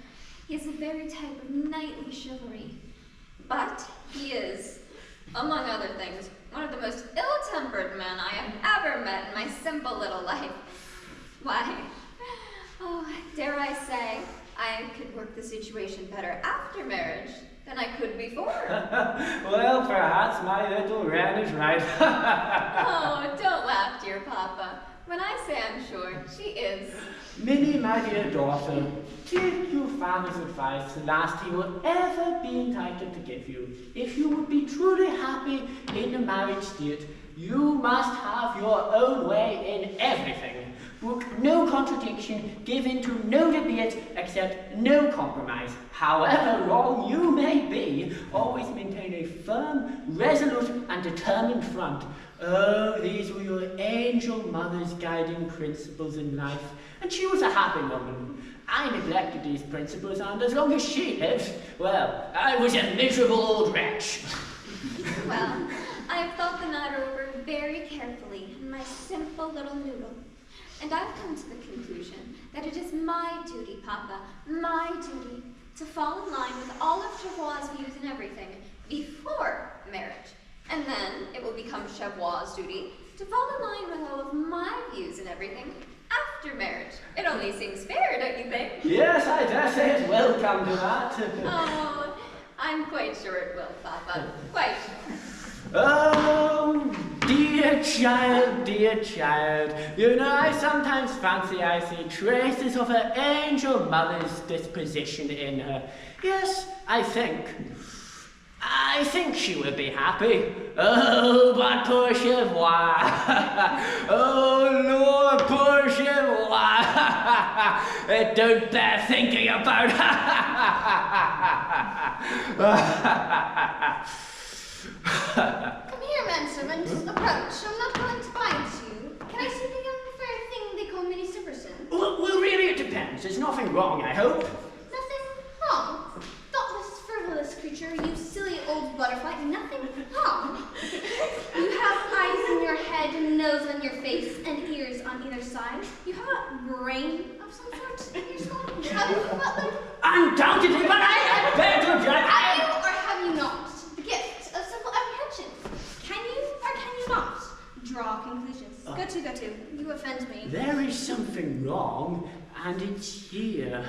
He is the very type of knightly chivalry. But he is, among other things, one of the most ill-tempered men I have ever met in my simple little life. Why, oh, dare I say, I could work the situation better after marriage than I could before. Well, perhaps my little Wren is right. Oh, don't laugh, dear Papa. When I say I'm sure, she is. Minnie, my dear daughter, take your father's advice, the last he will ever be entitled to give you. If you would be truly happy in the marriage state, you must have your own way in everything. Brook no contradiction, give in to no debate, accept no compromise. However wrong you may be, always maintain a firm, resolute, and determined front. Oh, these were your angel mother's guiding principles in life, and she was a happy woman. I neglected these principles, and as long as she lives, well, I was a miserable old wretch. Well, I have thought the matter over very carefully in my simple little noodle. And I've come to the conclusion that it is my duty, Papa, my duty, to fall in line with all of Chevrolet's views and everything before marriage. And then it will become Chevrolet's duty to fall in line with all of my views and everything after marriage. It only seems fair, don't you think? Yes, I dare say it will come to that. Oh, I'm quite sure it will, Papa. Quite sure. Oh, dear child, you know, I sometimes fancy I see traces of her angel mother's disposition in her. Yes, I think she will be happy. Oh, but poor Chevrolet. Oh, Lord, poor Chevrolet. It don't bear thinking about. Come here, manservant. Approach. I'm not going to bite you. Can I see the young fair thing they call Minnie Sipperson? Well, really, it depends. There's nothing wrong, I hope. Nothing wrong. Thoughtless, frivolous creature, you silly old butterfly. Nothing wrong. You have eyes in your head, a nose on your face, and ears on either side. You have a brain of some sort in your skull. Have you, butler? Undoubtedly, but I beg to object. Have you or have you not the gift of simple apprehension? Can you or can you not draw conclusions? Go to. You offend me. There is something wrong, and it's here.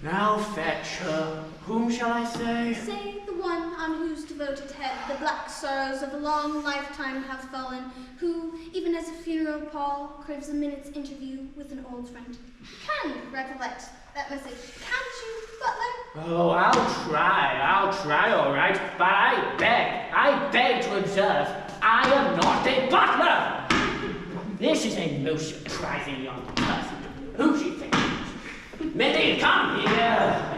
Now fetch her. Whom shall I say? Say the one on whose devoted head the black sorrows of a long lifetime have fallen, who, even as a funeral pall, craves a minute's interview with an old friend. You can recollect that message, can't you, butler? Oh, I'll try, all right, but I beg to observe, I am not a butler! This is a most surprising young person. Who she thinks? Minnie, come here!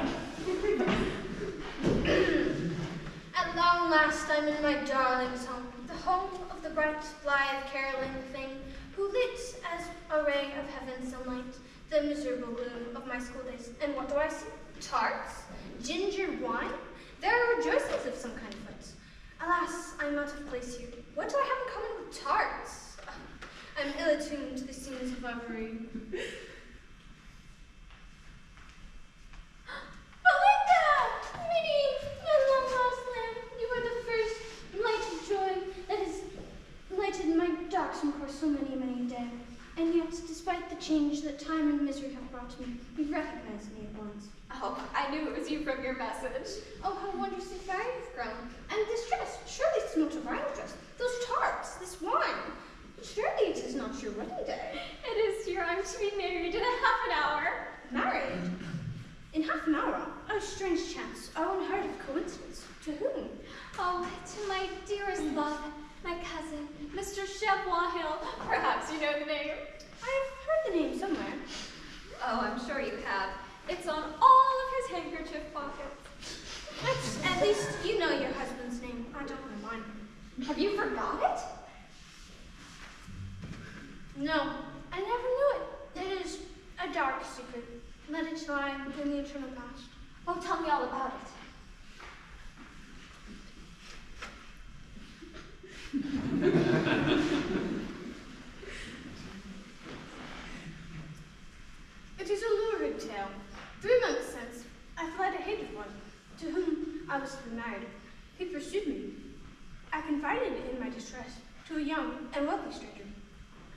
At long last I'm in my darling's home, the home of the bright, blithe, caroling thing, who lit as a ray of heaven's sunlight the miserable gloom of my school days. And what do I see? Tarts? Ginger wine? There are rejoicings of some kind afoot. Alas, I'm out of place here. What do I have in common with tarts? I'm ill-attuned to the scenes of revelry. Belinda! Minnie! My long-lost lamb! You are the first light of joy that has lighted my darksome course so many a day. And yet, yet, despite the change that time and misery have brought to me, you recognized me at once. Oh, I knew it was you from your message. Oh, how wondrously fair you've grown. And this dress, surely it's not a bridal dress. Those tarts, this wine, surely it is not your wedding day. It is, dear. I'm to be married in a half an hour. Married? In half an hour? Oh, strange chance. Oh, unheard of coincidence. To whom? Oh, to my dearest love, my cousin, Mr. Chevrolet Hill. Perhaps you know the name. I've heard the name somewhere. Oh, I'm sure you have. It's on all of his handkerchief pockets. At least you know your husband's name. I don't know mine. Have you forgot No, I never knew it. It is a dark secret. Let it lie in the eternal past. it? Oh, tell me all about it. It is a lurid tale. 3 months since, I fled a hated one, to whom I was to be married. He pursued me. I confided in my distress to a young and wealthy stranger,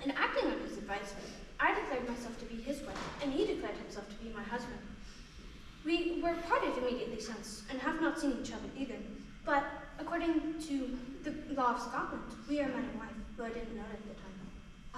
and acting on his advice, I declared myself to be his wife, and he declared himself to be my husband. We were parted immediately since, and have not seen each other either. But according to the law of Scotland, we are man and wife, though I didn't know it at the time.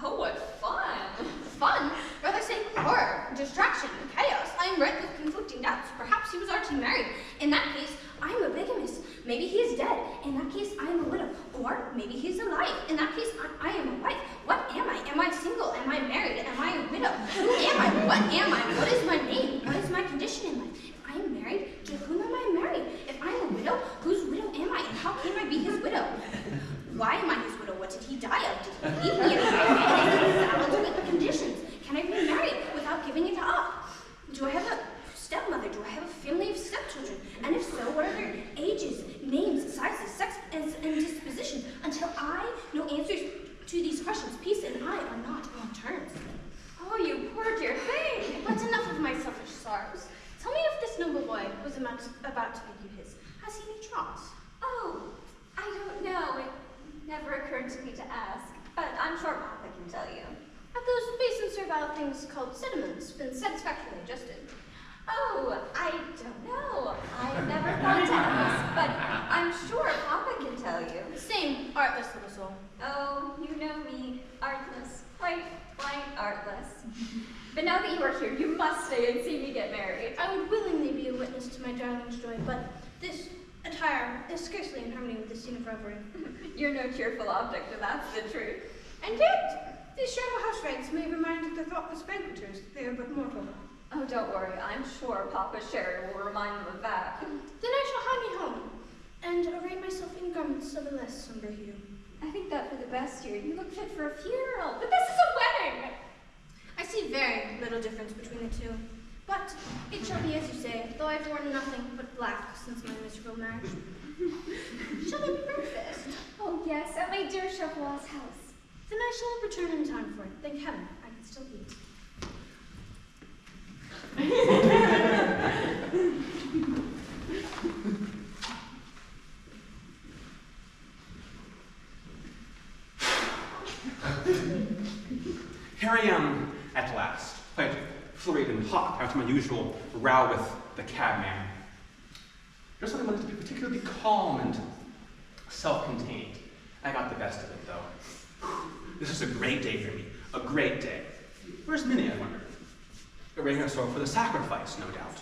Oh, what fun! Fun? Rather say horror, distraction, chaos. I am rent with conflicting doubts. Perhaps he was already married. In that case, I am a bigamist. Maybe he is dead. In that case, I am a widow. Or maybe he's alive. In that case, I am a wife. What am I? Am I single? Am I married? Am I a widow? Who am I? What am I? What is my name? What is my condition in life? If I am married, to whom am I married? If I am a widow, whose widow am I? And how came I be his widow? Why am I his widow? What did he die of? Did he leave me in valid conditions? Can I be married without giving it up? Do I have a stepmother? Do I have a family of stepchildren? And if so, what are their ages, names, sizes, sex, and disposition? Until I know answers to these questions, peace and I are not on terms. Oh, you poor dear thing. But enough of my selfish sorrows. Tell me if this noble boy was about to make you his. Has he any draws? Oh, I don't know. It never occurred to me to ask, but I'm sure Papa can tell you. Have those base and servile things called sentiments been satisfactorily adjusted? Oh, I don't know. I never thought to ask, but I'm sure Papa can tell you. Same artless little soul. Oh, you know me. Artless. Quite artless. But now that you are here, you must stay and see me get married. I would willingly be a witness to my darling's joy, but this attire is scarcely in harmony with the scene of revelry. You're no cheerful object, and that's the truth. And yet, these shamble house rites may remind the thoughtless banqueters they are but mortal. Oh, don't worry. I'm sure Papa Sherry will remind them of that. Then I shall hie me home, and array myself in garments of a less somber hue. I think that for the best here. You look fit for a funeral, but this is a wedding! I see very little difference between the two. But it shall be as you say, though I've worn nothing but black since my miserable marriage. Shall there be breakfast? Oh, yes, at my dear Chevrolet's house. Then I shall return in time for it. Thank heaven, I can still eat. Here I am at last, quite flurried and hot after my usual row with the cabman. Just when I wanted to be particularly calm and self-contained, I got the best of it, though. This is a great day for me, a great day. Where's Minnie, I wonder? Arraying herself for the sacrifice, no doubt.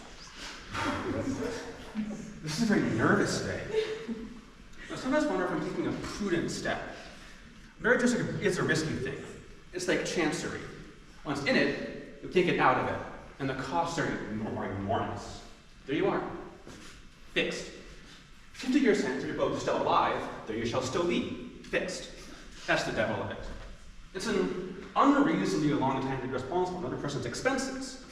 This is a very nervous day. I sometimes wonder if I'm taking a prudent step. Marriage is a risky thing. It's like chancery. Once in it, you can't get out of it, and the costs are enormous. There you are, fixed. 50 years hence, if you're both still alive, there you shall still be, fixed. That's the devil of it. It's an unreasonably long time to be responsible for another person's expenses.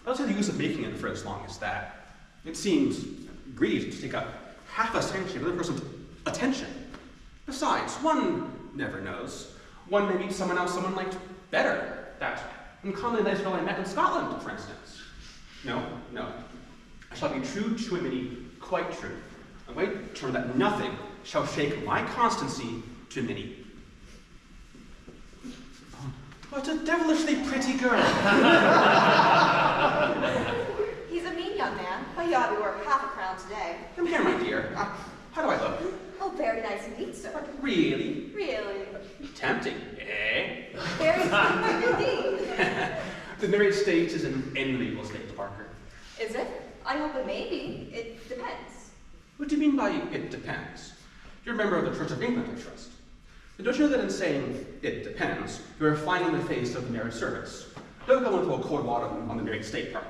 I don't see the use of making it for as long as that. It seems greedy to take up half a century of another person's attention. Besides, one never knows. One may meet someone else someone liked better. That uncommonly nice girl I met in Scotland, for instance. No. I shall be true to Minnie, quite true. And wait, determined that nothing shall shake my constancy to Minnie. What a devilishly pretty girl. He's a mean young man, but he ought to be worth half a crown today. Come here, my dear. How do I look? Oh, very nice indeed, sir. Really? Really? Tempting, eh? Very tempting indeed. The married state is an enviable state, Parker. Is it? I hope it may be. It depends. What do you mean by it depends? You're a member of the Church of England, I trust. And don't you know that in saying it depends, you're flying in the face of the marriage service? Don't go into a cold water on the married state, Parker.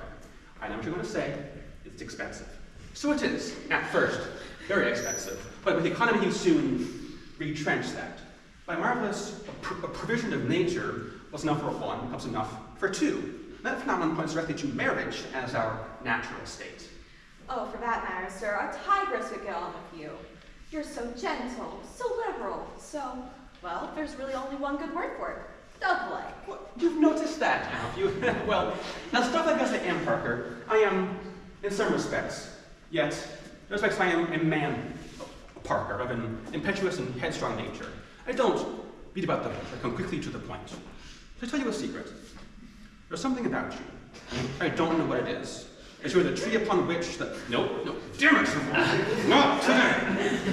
I know what you're going to say. It's expensive. So it is, at first, very expensive. But with the economy, you soon retrench that. By marvelous provision of nature, what's enough for one becomes enough for two. That phenomenon points directly to marriage as our natural state. Oh, for that matter, sir, a tigress would get on with you. You're so gentle, so liberal, so, well, there's really only one good word for it. Dove-like. Well, you've noticed that, have you? Well, as dove-like as I am, Parker, I am, in some respects, yet, in respects I am a man, Parker, of an impetuous and headstrong nature. I don't beat about the bush, I come quickly to the point. So I tell you a secret. There's something about you. I don't know what it is. As you're the tree upon which the... No, damn it! Not today!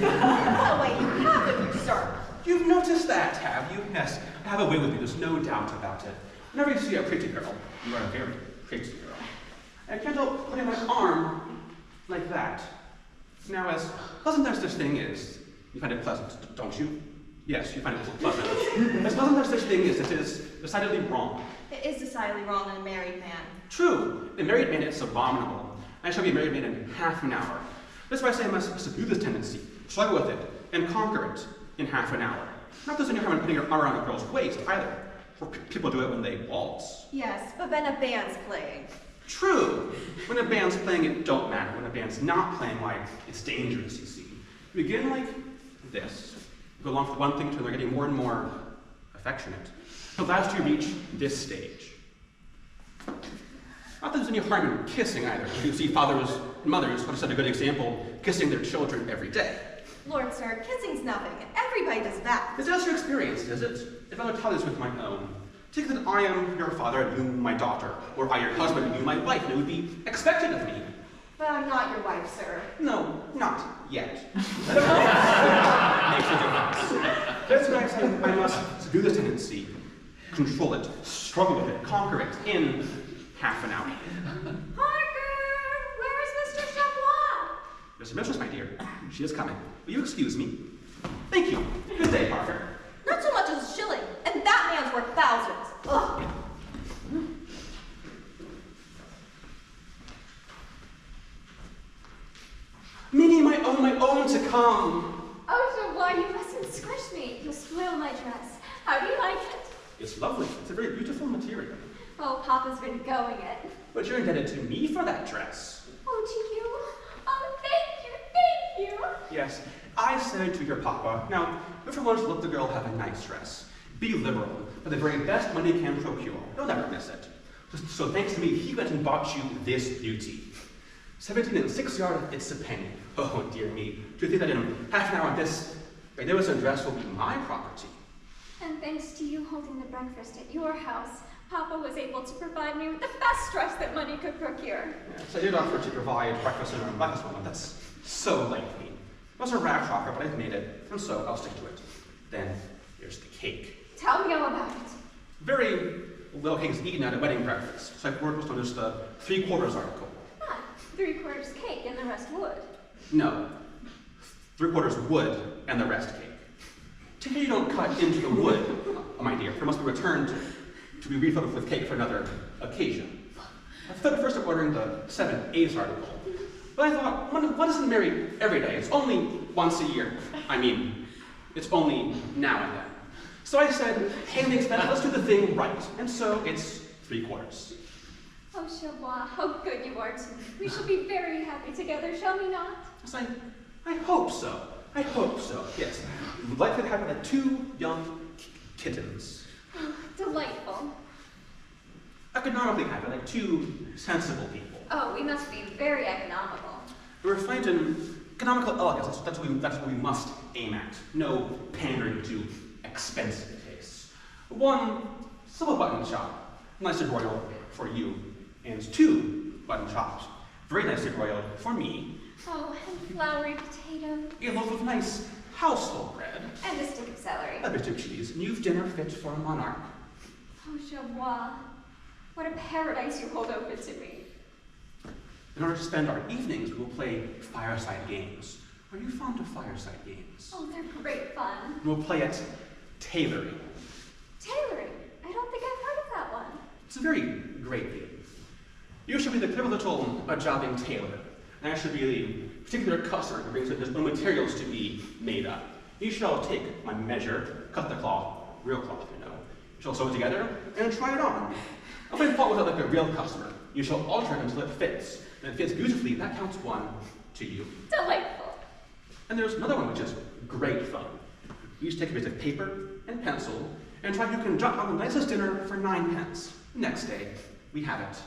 What a way you have with you, sir. You've noticed that, have you? Yes, I have a way with you, there's no doubt about it. Whenever you see a pretty girl, you are a very pretty girl. I can't help putting my arm like that. Now, as pleasant as this thing is, you find it pleasant, don't you? Yes, you find it pleasant. As pleasant as this thing is, it is decidedly wrong. It is decidedly wrong in a married man. True. In a married man, it's abominable. I shall be a married man in half an hour. That's why I say I must subdue this tendency, struggle with it, and conquer it in half an hour. Not there's any harm in putting your arm around a girl's waist, either. For people do it when they waltz. Yes, but then a band's playing. True. When a band's playing, it don't matter. When a band's not playing, why, it's dangerous, you see. You begin like this. You go along from one thing to another, getting more and more affectionate. Till last you reach this stage. Not that there's any harm in kissing either. You see fathers and mothers, what set a good example, kissing their children every day. Lord, sir, kissing's nothing. Everybody does that. Is that your experience, is it? If I were to tell this with my own, take that I am your father and you my daughter, or I your husband and you my wife, and it would be expected of me. But I'm not your wife, sir. No, not yet. Makes a difference. That's why I say I must do this tendency, control it, struggle with it, conquer it in half an hour. Parker, where is Mr. Chavois? There's a mistress, my dear. She is coming. Will you excuse me? Thank you. Good day, Parker. Not so much as a shilling, and that man's worth thousands. Ugh. Minnie, my own to come. Oh, Chavois, you mustn't squish me. You'll spoil my dress. How do you like it? It's lovely. It's a very beautiful material. Oh, Papa's been going it. But you're indebted to me for that dress. Oh, to you? Oh, thank you. Yes, I said to your papa, now, if you want to let the girl have a nice dress, be liberal, but the very best money can procure. You'll never miss it. So thanks to me, he went and bought you this beauty. 17 and 6 yard, it's a penny. Oh, dear me. Do you think that in half an hour this magnificent dress will be my property? And thanks to you holding the breakfast at your house, Papa was able to provide me with the best dress that money could procure. Yes, I did offer to provide breakfast in our breakfast moment. That's so like me. It was a rag shocker, but I've made it, and so I'll stick to it. Then there's the cake. Tell me all about it. Very little cake is eaten at a wedding breakfast, so I've worked on just the 3/4 article. Ah, 3/4 cake and the rest wood. No, 3/4 wood and the rest cake. Take care you don't cut into the wood, my dear, for it must be returned to be refilled with cake for another occasion. I thought at first of ordering the 7/8 article, but I thought, one isn't married every day. It's only once a year. I mean, it's only now and then. So I said, hey, the expense, let's do the thing right. And so it's 3/4. Oh, Chavois, how good you are to me. We shall be very happy together, shall we not? Yes, I hope so. I hope so, yes. We would like to have like 2 young kittens. Oh, delightful. Economically happy, like 2 sensible people. Oh, we must be very economical. We're refined in economical elegance. That's what we must aim at. No pandering to expensive tastes. One Silver button chop, nicely broiled for you, and 2 button chops, very nicely broiled for me. Oh, and floury potato. A loaf of nice household bread, And a stick of celery. a bit of cheese, and you've dinner fit for a monarch. Oh, Javois, what a paradise you hold open to me. In order to spend our evenings, we will play fireside games. Are you fond of fireside games? Oh, they're great fun. We'll play at tailoring. Tailoring. I don't think I've heard of that one. It's a very great game. You shall be the clever little jobbing tailor, and I shall be the particular customer who brings in his own materials to be made up. You shall take my measure, cut the cloth, real cloth, you know. You shall sew it together and try it on. If I fall without like a real customer, you shall alter it until it fits. And if it fits beautifully, that counts 1 to you. Delightful. And there's another one which is great fun. You just take a bit of paper and pencil and try you can jot on the nicest dinner for 9 pence. Next day, we have it.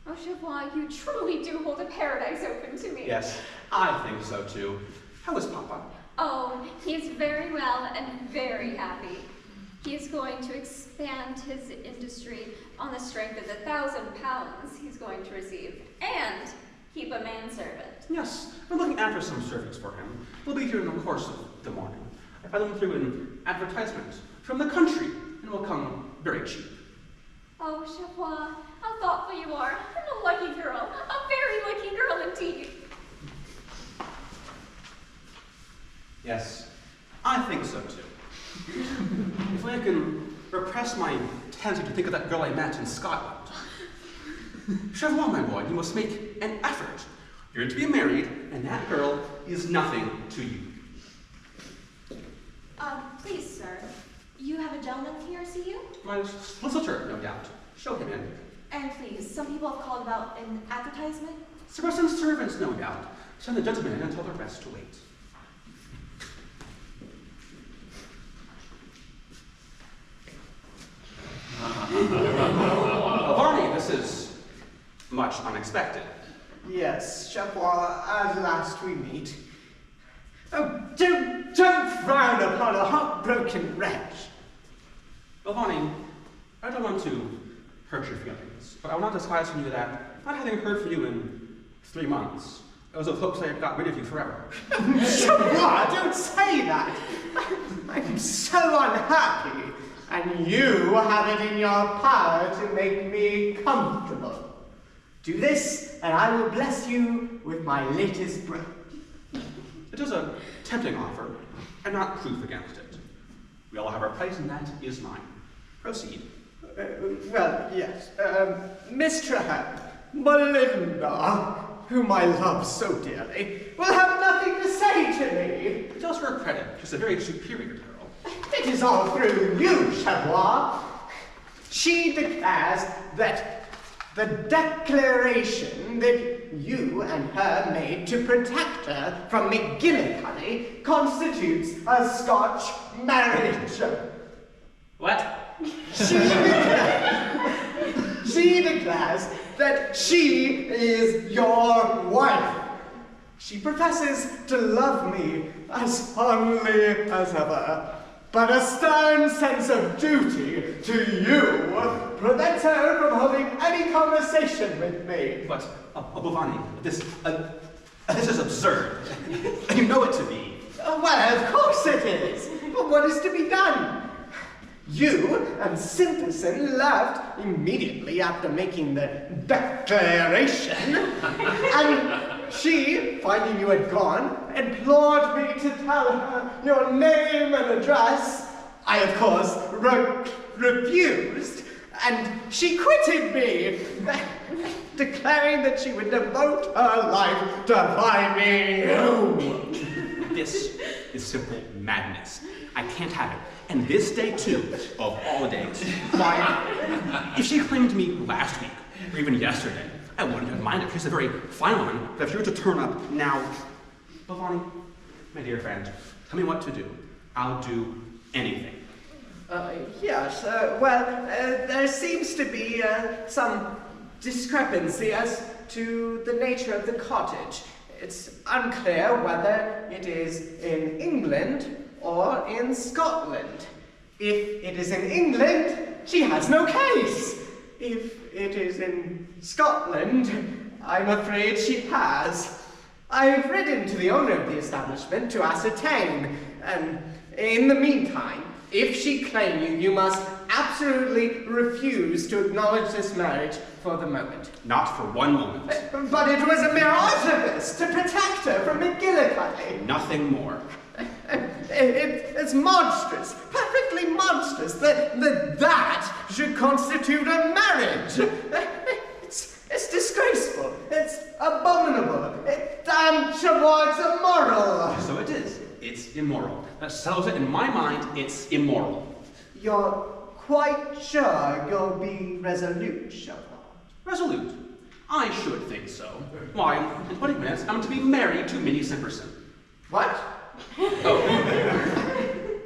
Oh, Javois, you truly do hold a paradise open to me. Yes, I think so too. How is Papa? Oh, he is very well and very happy. He is going to expand his industry on the strength of the 1,000 pounds he's going to receive, and keep a manservant. Yes, we're looking after some servants for him. We'll be here in the course of the morning. I found them through an advertisement from the country, and will come very cheap. Oh, Javois, how thoughtful you are. I'm a lucky girl. A very lucky girl indeed. Yes, I think so too. If I can repress my tendency to think of that girl I met in Scotland. Chevrolet, my boy, you must make an effort. You're to be married, and that girl is nothing to you. Please, sir. You have a gentleman here to see you? My solicitor, no doubt. Show him in. And please, some people have called about an advertisement. Servants and servants, no doubt. Send the gentleman in and tell the rest to wait. Barney, this is much unexpected. Yes, Chapois, at last we meet. Oh, don't frown upon a heartbroken wretch. Well, Barney, I don't want to hurt your feelings, but I will not disguise from you that, not having heard from you in 3 months, I was of hopes I had got rid of you forever. Chapois, don't say that. I'm so unhappy, and you have it in your power to make me comfortable. Do this, and I will bless you with my latest breath. It is a tempting offer, and not proof against it. We all have our price, and that is mine. Proceed. Well, yes. Miss Traherne, Belinda, whom I love so dearly, will have nothing to say to me. Just for her credit, she's a very superior girl. It is all through you, Chapois. She declares that the declaration that you and her made to protect her from McGillicuddy constitutes a Scotch marriage. What? She declares that she is your wife. She professes to love me as fondly as ever, but a stern sense of duty to you prevents her from holding any conversation with me. But, Bovani, this is absurd. You know it to be. Well, of course it is. But what is to be done? You and Simpson left immediately after making the declaration, and she, finding you had gone, implored me to tell her your name and address. I, of course, refused, and she quitted me, declaring that she would devote her life to finding you. This is simple madness. I can't have it. And this day, too, of all days. Why, if she claimed me last week, or even yesterday, I wouldn't have minded. She's a very fine woman, but if you were to turn up now... Bhavani, my dear friend, tell me what to do. I'll do anything. Yes, there seems to be some discrepancy as to the nature of the cottage. It's unclear whether it is in England or in Scotland. If it is in England, she has no case. If it is in Scotland, I'm afraid she has. I've written to the owner of the establishment to ascertain, and in the meantime, if she claim you, you must absolutely refuse to acknowledge this marriage for the moment. Not for one moment. But it was a mere artifice to protect her from McGillicuddy. Nothing more. It's monstrous, perfectly monstrous, that should constitute a marriage. It's disgraceful, it's abominable, damn Chavois, it's immoral. So it is. It's immoral. That settles it. In my mind, it's immoral. You're quite sure you'll be resolute, Chavois? Resolute. I should think so. Why, in 20 minutes, I'm to be married to Minnie Simperson. What? Oh.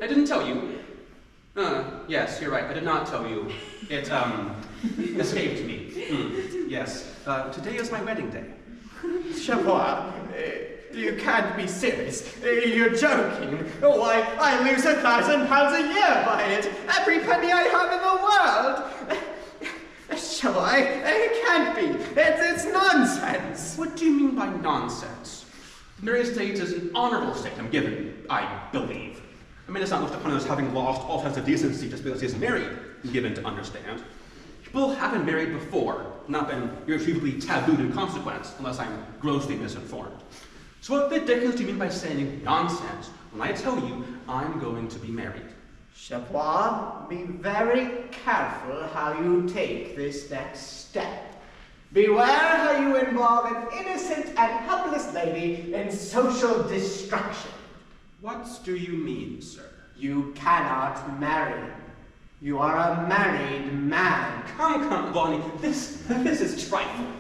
I didn't tell you. Yes, you're right. I did not tell you. It, escaped me. Yes. Today is my wedding day. Chavois, you can't be serious. You're joking. Why, I lose £1,000 a year by it. Every penny I have in the world. Chavois, it can't be. It's nonsense. What do you mean by nonsense? The married state is an honorable state I'm given, I believe. I mean, it's not looked upon as having lost all sense of decency just because he's married, given to understand. People have been married before, not been irretrievably tabooed in consequence, unless I'm grossly misinformed. So what the dickens do you mean by saying nonsense when I tell you I'm going to be married? Chavois, be very careful how you take this next step. Beware how you involve an innocent and helpless lady in social destruction. What do you mean, sir? You cannot marry. You are a married man. Come, Bonnie, this is trifling.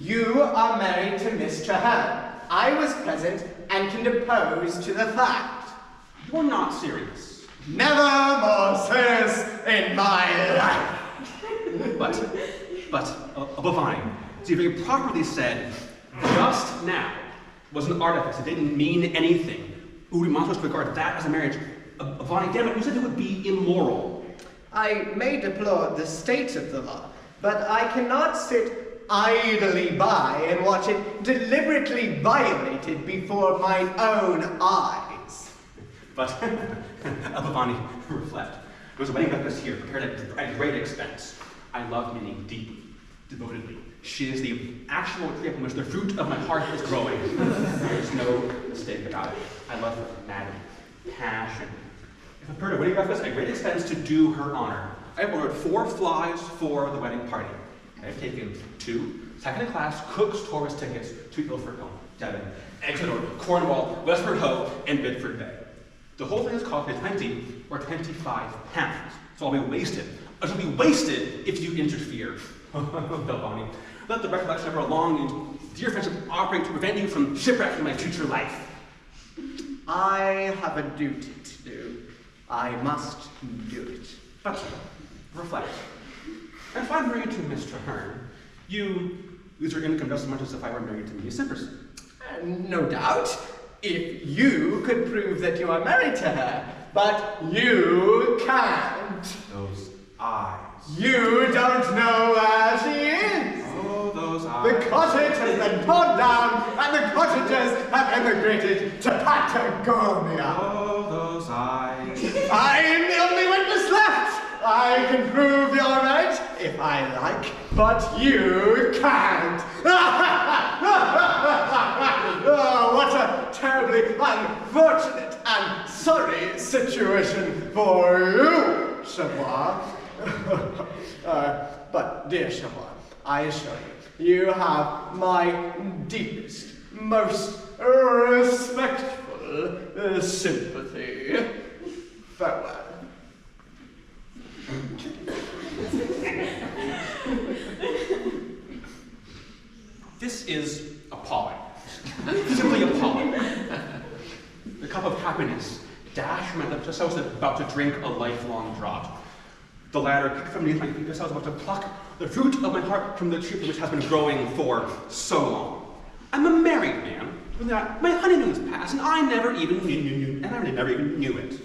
You are married to Miss Traherne. I was present and can depose to the fact. You're not serious. Never more serious in my life. But, Bovine, so you very properly said, just now was an artifice. It didn't mean anything. Would we want us to regard that as a marriage? Bovine, damn it, you said it would be immoral. I may deplore the state of the law, but I cannot sit idly by and watch it deliberately violated before my own eyes. But, Bovine, reflect. There was a wedding breakfast here, prepared at great expense. I love Minnie deeply, devotedly. She is the actual tree upon which the fruit of my heart is growing. There's no mistake about it. I love her madly, passionately. I've prepared a wedding breakfast at great expense to do her honor. I have ordered 4 flies for the wedding party. I have taken 2 second-class Cook's tourist tickets to Ilford Home, Devon, Exeter, Cornwall, Westford Hoe, and Bidford Bay. The whole thing has cost me 20 or 25 pounds, so I'll be wasted. I shall be wasted if you interfere. Bill Bonnie, let the recollection of our long and dear friendship operate to prevent you from shipwrecking my future life. I have a duty to do. I must do it. But reflect. If I'm married to Miss Traherne, you lose your income just as much as if I were married to Miss Simperson. No doubt, if you could prove that you are married to her, but you can't. Those eyes. You don't know where she is. Oh, those eyes. The cottage has been torn down, and the cottagers have emigrated to Patagonia. Oh, those eyes. I am the only witness left. I can prove your marriage if I like, but you can't. Oh, what a terribly unfortunate and sorry situation for you, Chavois. But, dear Chavois, I assure you, you have my deepest, most respectful sympathy. Farewell. This is appalling. Simply appalling. The cup of happiness dashed from my lips just as I was about to drink a lifelong draught. The ladder kicked from beneath my feet just as I was about to pluck the fruit of my heart from the tree which has been growing for so long. I'm a married man. My honeymoon is past, and I never even knew it.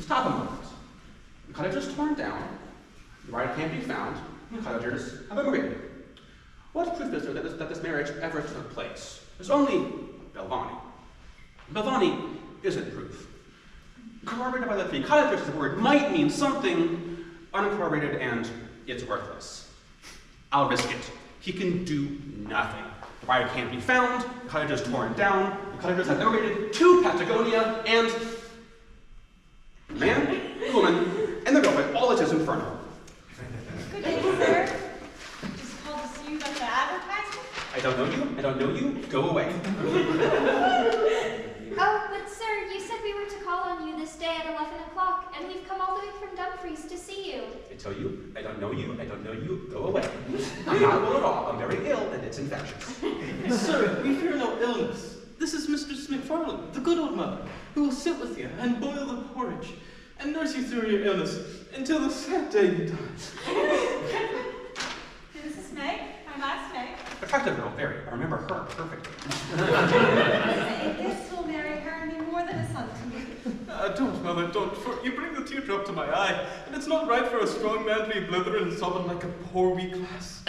Stop a moment. cottage is torn down, the bride can't be found, and the cottagers have emigrated. What proof is there that this marriage ever took place? There's only Belvani. Belvani isn't proof. Corroborated by the three cottagers, the word might mean something, uncorroborated, and it's worthless. I'll risk it. He can do nothing. The bride can't be found, the cottage is torn down, the cottagers have emigrated to Patagonia, and man, woman, and the girlfriend, all it is infernal. Good day, sir. Just called to see you about the advertisement. I don't know you, I don't know you, go away. Oh, but sir, you said we were to call on you this day at 11 o'clock, and we've come all the way from Dumfries to see you. I tell you, I don't know you, I don't know you, go away. I'm not well at all, I'm very ill, and it's infectious. Sir, we fear no illness. This is Mistress McFarland, the good old mother, who will sit with you and boil the porridge and nurse you through your illness until the sad day you die. This is Meg, my last Meg. Attractive girl, very. I remember her perfectly. This will marry her and be more than a son to me. Don't, mother, don't, for you bring the teardrop to my eye, and it's not right for a strong man to be blithering and sobbing like a poor weak lass.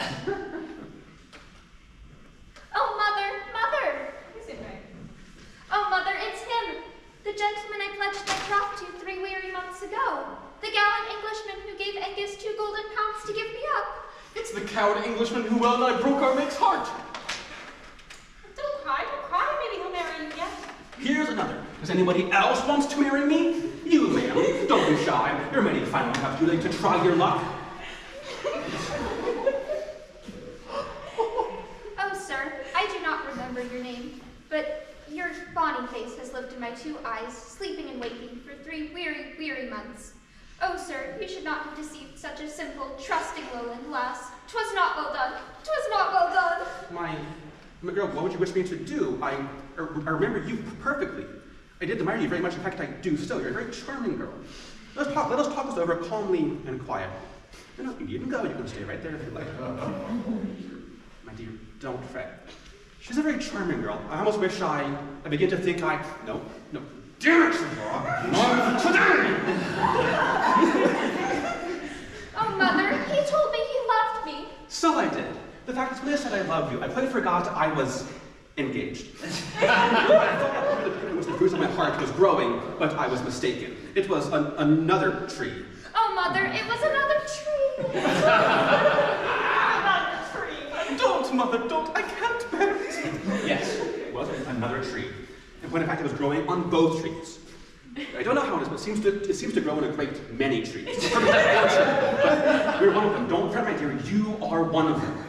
Oh, mother! Who's it, Meg? Oh, mother, it's him! The gentleman I pledged my troth to 3 weary months ago. The gallant Englishman who gave Angus 2 golden pounds to give me up. It's the coward Englishman who well nigh broke our Meg's heart. Don't cry, maybe he'll marry you yet. Here's another. Does anybody else wants to marry me? You, ma'am. Don't be shy. There are many fine enough you like to try your luck. Oh, sir, I do not remember your name, but your bonny face has lived in my 2 eyes, sleeping and waking for 3 weary, weary months. Oh, sir, you should not have deceived such a simple, trusting lowland lass. 'Twas not well done. 'Twas not well done. My girl, what would you wish me to do? I remember you perfectly. I did admire you very much. In fact, I do still. You're a very charming girl. Let us talk this over calmly and quietly. You needn't go. You can stay right there if you like. My dear, don't fret. She's a very charming girl. I almost wish I begin to think no. Damn it, Laura! Oh, mother, he told me he loved me. So I did. The fact is, when I said I love you, I quite forgot I was engaged. I thought it was the fruit of my heart was growing, but I was mistaken. It was another tree. Oh, mother, it was another tree. Another tree. Don't, mother, don't. I can't bear it. Yes, it was another tree. And when in fact it was growing on both trees. I don't know how it is, but it seems to grow in a great many trees. We're one of them. Don't fret, my dear. You are one of them.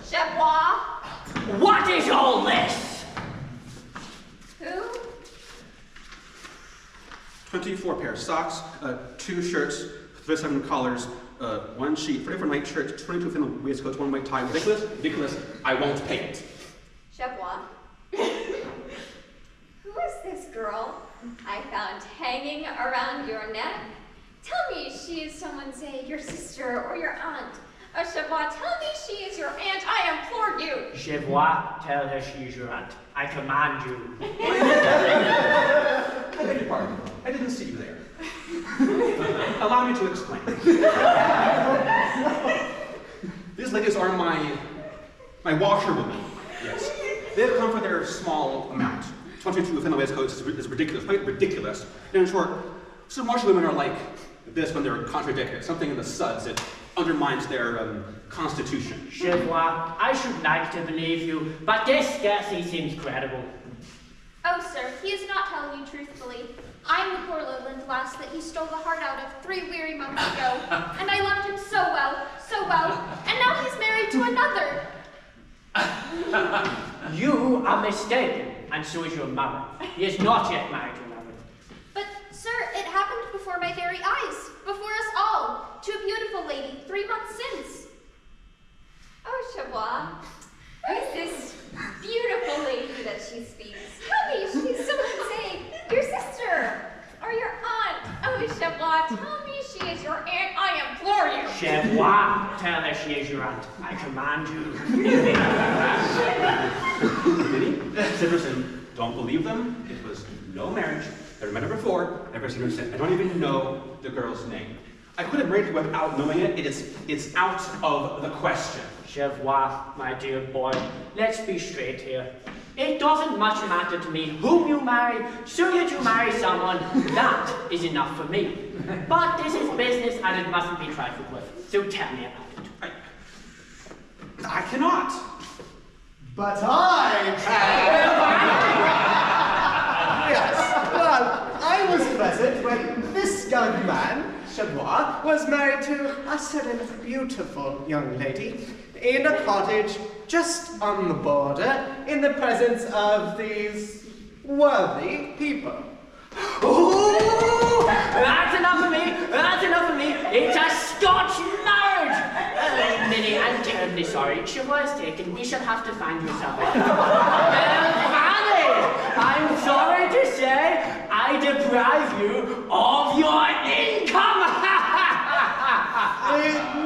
Chebois? What is all this? Who? 24 pairs of socks, 2 shirts, 37 collars, 1 sheet, 44 night shirts, 22 thin waistcoats, 1 white tie. Ridiculous. I won't pay it. Chebois. Who is this girl I found hanging around your neck? Tell me she is someone, say, your sister or your aunt. Oh, Chebois, tell me she is your aunt. I implore you. Chebois, tell her she is your aunt. I command you. I beg your pardon. I didn't see you there. Allow me to explain. These ladies are my washerwomen. Yes. They've come for their small amount. 22 thin waistcoats is ridiculous, quite ridiculous. And in short, some washerwomen are like this when they're contradicted. Something in the suds that undermines their constitution. Chebois, I should like to believe you, but this scarcely seems credible. Oh, sir, he is not telling you truthfully. I'm the poor lowland lass that he stole the heart out of 3 weary months ago. And I loved him so well, and now he's married to another. You are mistaken, and so is your mother. He is not yet married to another. But, sir, it happened before my very eyes, before us all, to a beautiful lady 3 months since. Oh, Chebois. Who is this beautiful lady that she speaks? Tell me she's someone, say, your sister or your aunt. Oh, Chebois, tell me she is your aunt. I implore you. Chebois, tell her she is your aunt. I command you. Citizen, don't believe them. It was no marriage. Never met her before, never seen her since. I don't even know the girl's name. I could have married her without knowing it. It's out of the question. Je vois, my dear boy. Let's be straight here. It doesn't much matter to me whom you marry, so that you marry someone. That is enough for me. But this is business and it mustn't be trifled with. So tell me about it. I cannot. But I can. Yes, well, I was present when this young man, Chavois, was married to a certain beautiful young lady in a cottage just on the border in the presence of these worthy people. Ooh, that's enough of me. That's enough of me. It's a Scotch marriage. Minnie, I'm terribly sorry. Chavois is taken. We shall have to find you somewhere. Fanny, I'm sorry to say I deprive you of your income.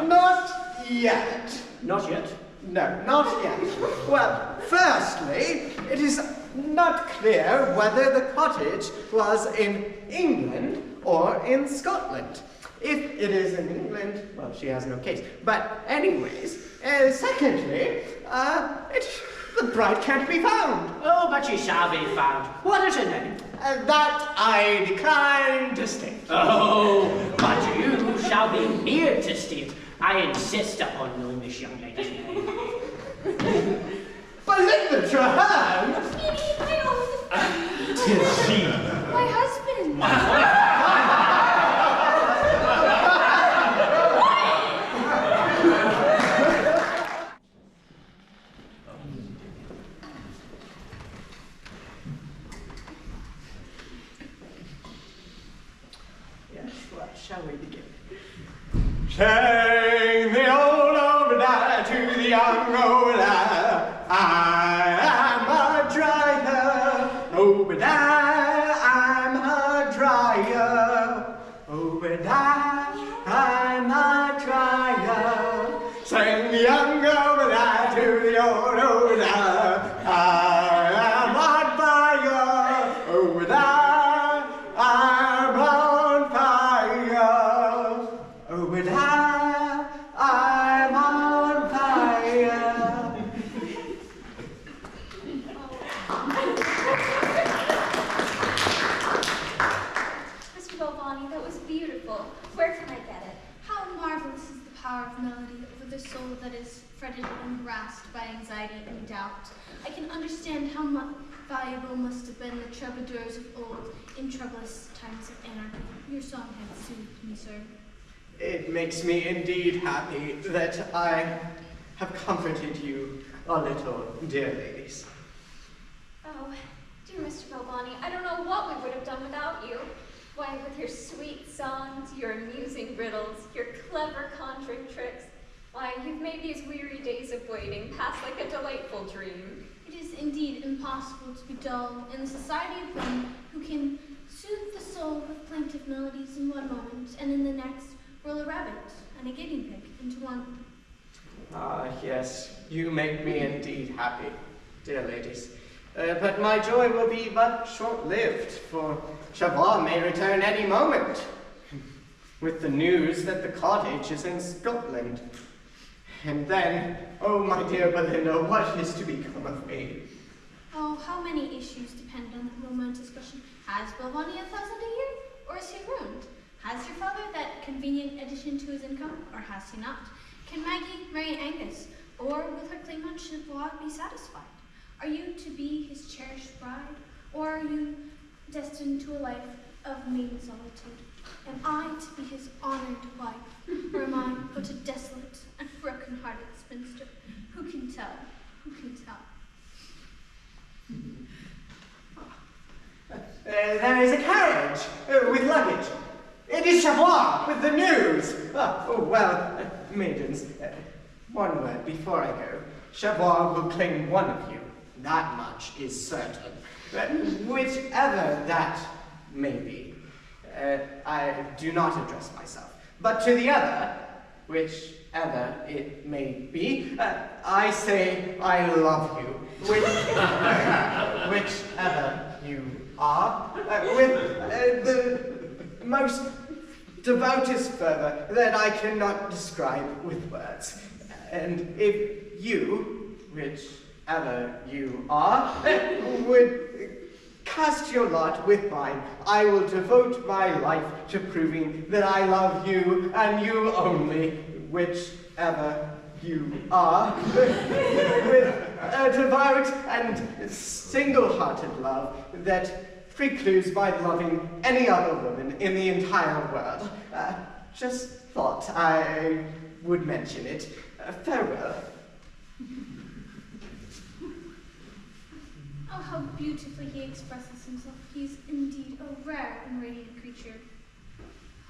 Not yet. Not yet. No, not yet. Well, firstly, it is not clear whether the cottage was in England or in Scotland. If it is in England, well, she has no case. But anyways, secondly, the bride can't be found. Oh, but she shall be found. What is her name? That I decline to state. Oh, but you shall be near to state. I insist upon knowing this young lady's name. Belinda Traherne! Minnie, my own. Tis she. My husband. Yes, well, shall we begin? Sing the old Obadiah to the young Obadiah. I am a dryer. Obadiah, I'm a dryer. Obadiah, I'm a dryer. Sing the young Obadiah to the old Obadiah. I am on fire. Obadiah, I'm on fire. Obadiah, I'm on fire. Mr. Balvani, that was beautiful. Where can I get it? How marvelous is the power of melody over the soul that is fretted and harassed by anxiety and doubt. I can understand how valuable must have been the troubadours of old in troublous times of anarchy. Your song has soothed me, sir. It makes me indeed happy that I have comforted you a little, dear ladies. Oh, dear Mr. Balvani, I don't know what we would have done without you. Why, with your sweet songs, your amusing riddles, your clever conjuring tricks, why, you've made these weary days of waiting pass like a delightful dream. It is indeed impossible to be dull in the society of women who can soothe the soul with plaintive melodies in one moment, and in the next roll a rabbit and a guinea pig into one. Ah, yes, you make me indeed happy, dear ladies. But my joy will be but short-lived, for Chavois may return any moment, with the news that the cottage is in Scotland. And then, oh my dear Belinda, what is to become of me? Oh, how many issues depend on that moment discussion. Has Balvani 1,000 a year, or is he ruined? Has your father that convenient addition to his income, or has he not? Can Maggie marry Angus, or will her claim on Chavois be satisfied? Are you to be his cherished bride, or are you destined to a life of maiden solitude? Am I to be his honored wife, or am I but a desolate and broken-hearted spinster? Who can tell? Who can tell? There is a carriage with luggage. It is Chavois with the news. Maidens, one word before I go. Chavois will claim one of you. That much is certain. Whichever that may be, I do not address myself. But to the other, whichever it may be, I say I love you. Whichever you are, with the most devoutest fervor that I cannot describe with words. And if you, whichever you are, would cast your lot with mine, I will devote my life to proving that I love you and you only, whichever you are, with a devout and single-hearted love that precludes my loving any other woman in the entire world. Just thought I would mention it. Farewell. Oh, how beautifully he expresses himself. He is indeed a rare and radiant creature.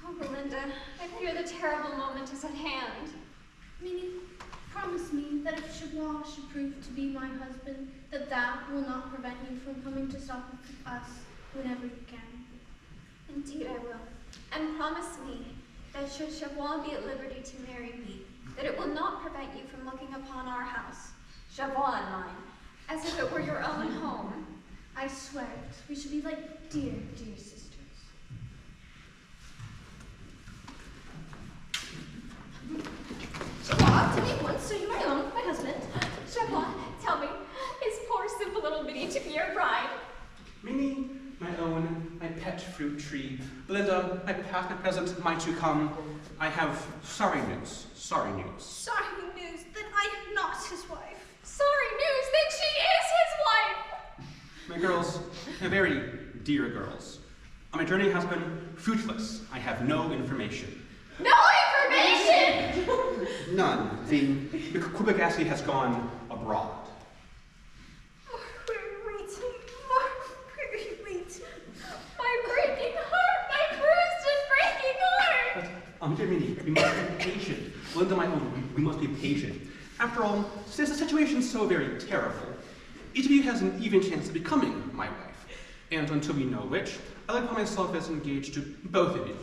Oh, Belinda, I fear the terrible moment is at hand. Minnie, promise me that if Chavois should prove to be my husband, that will not prevent you from coming to stop with us whenever you can. Indeed I will. And promise me that should Chavois be at liberty to marry me, that it will not prevent you from looking upon our house, Chavois and mine, as if it were your own home. I swear it. We should be like dear, dear sisters. Chavois, to me once, so you my own, my husband. Chavois, tell me, is poor simple little Minnie to be your bride? Minnie, my own, my pet fruit tree. Belinda, my past, my present, my to come. I have sorry news, sorry news. Sorry news that I am not his wife. Sorry news that she is his wife! My girls, my very dear girls, my journey has been fruitless. I have no information. No information! None. The Quebegassi has gone abroad. My breaking heart, my bruised and breaking heart! But, dear Minnie, we must be patient. Belinda, my own, we must be patient. After all, since the situation's so very terrible, each of you has an even chance of becoming my wife. And until we know which, I like myself as engaged to both of you.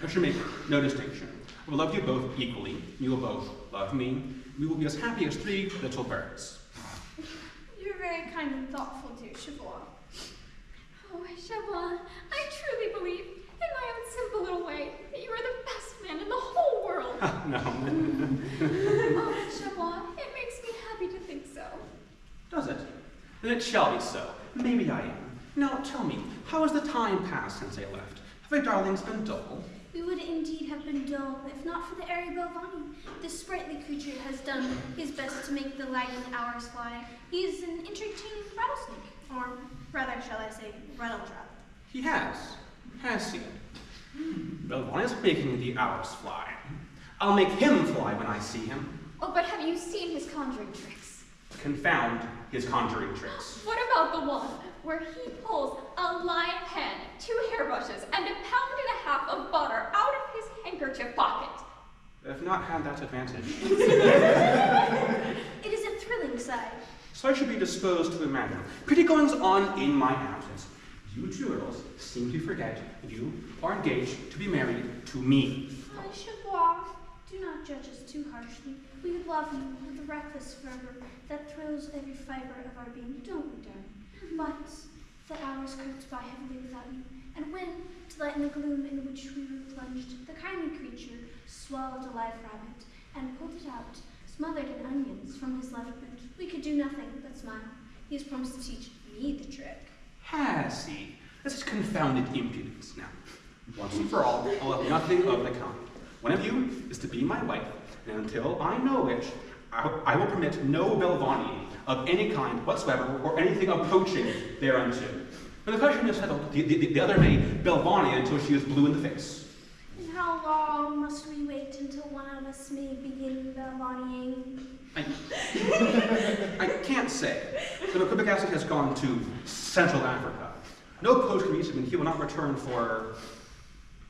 I should make no distinction. I will love you both equally. You will both love me. We will be as happy as three little birds. You're very kind and thoughtful, dear Chavois. Oh, Chavois, I truly believe, in my own simple little way, that you are the best man in the whole world. No. Oh, Chavois, it makes me happy to think so. Does it? Then it shall be so. Maybe I am. Now tell me, how has the time passed since I left? Have my darlings been dull? We would indeed have been dull if not for the airy Belvani. This sprightly creature has done his best to make the lagging hours fly. He is an entertaining rattlesnake, or rather, shall I say, rattletrap. He has. Has he? Belvani is making the hours fly. I'll make him fly when I see him. Oh, but have you seen his conjuring tricks? Confound his conjuring tricks. What about the one where he pulls a live hen, 2 hairbrushes, and 1.5 pounds of butter out of his handkerchief pocket? I've not had that advantage. It is a thrilling sight. So I should be disposed to imagine pretty goings on in my absence. You two girls seem to forget that you are engaged to be married to me. Chavois, do not judge us too harshly. We love you with a reckless fervor that thrills every fiber of our being, don't we, darling? But the hours crept by heavily without you, and when, to lighten the gloom in which we were plunged, the kindly creature swallowed a live rabbit and pulled it out, smothered in onions, from his left boot, we could do nothing but smile. He has promised to teach me the trick. Has he? This is confounded impudence. Now, once and for all, I'll have nothing of the kind. One of you is to be my wife, and until I know which, I will permit no Belvani of any kind whatsoever, or anything approaching thereunto. When the question is settled, the other may Belvani until she is blue in the face. And how long must we wait until one of us may begin Belvaniing? I can't say. The Quebegassi has gone to Central Africa. No post can reach him, and he will not return for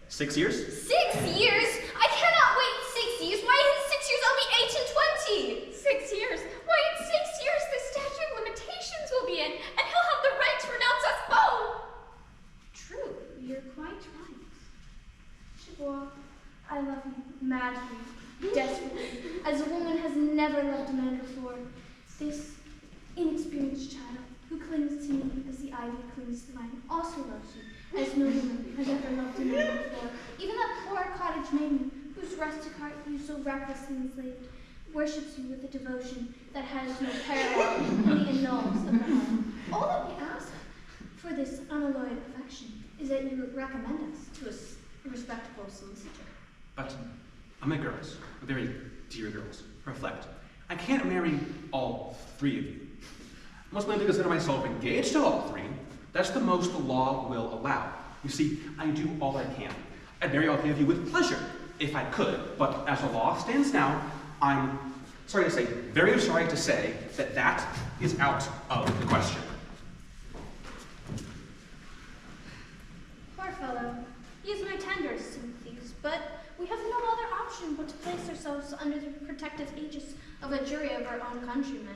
6 years? 6 years? I cannot wait 6 years. Why in 6 years I'll be 8 and 20? 6 years? Why in 6 years the statute of limitations will be in, and he'll have the right to renounce us both. True, you're quite right. Chavois, I love you madly, desperately, as a woman has never loved a man before. This inexperienced child, who clings to me as the ivy clings to the vine, also loves you, as no woman has ever loved a man before. Even that poor cottage maiden, whose rustic heart you so recklessly enslaved, worships you with a devotion that has no parallel in the annals of the heart. All that we ask for this unalloyed affection is that you recommend us to a respectable solicitor. But, my girls, very dear girls, reflect. I can't marry all three of you. I must to consider myself engaged to all three. That's the most the law will allow. You see, I do all I can. I'd marry all three of you with pleasure, if I could. But as the law stands now, I'm very sorry to say that that is out of the question. Poor fellow. He has my tenderest sympathies, but we have no other option but to place ourselves under the protective aegis of a jury of our own countrymen.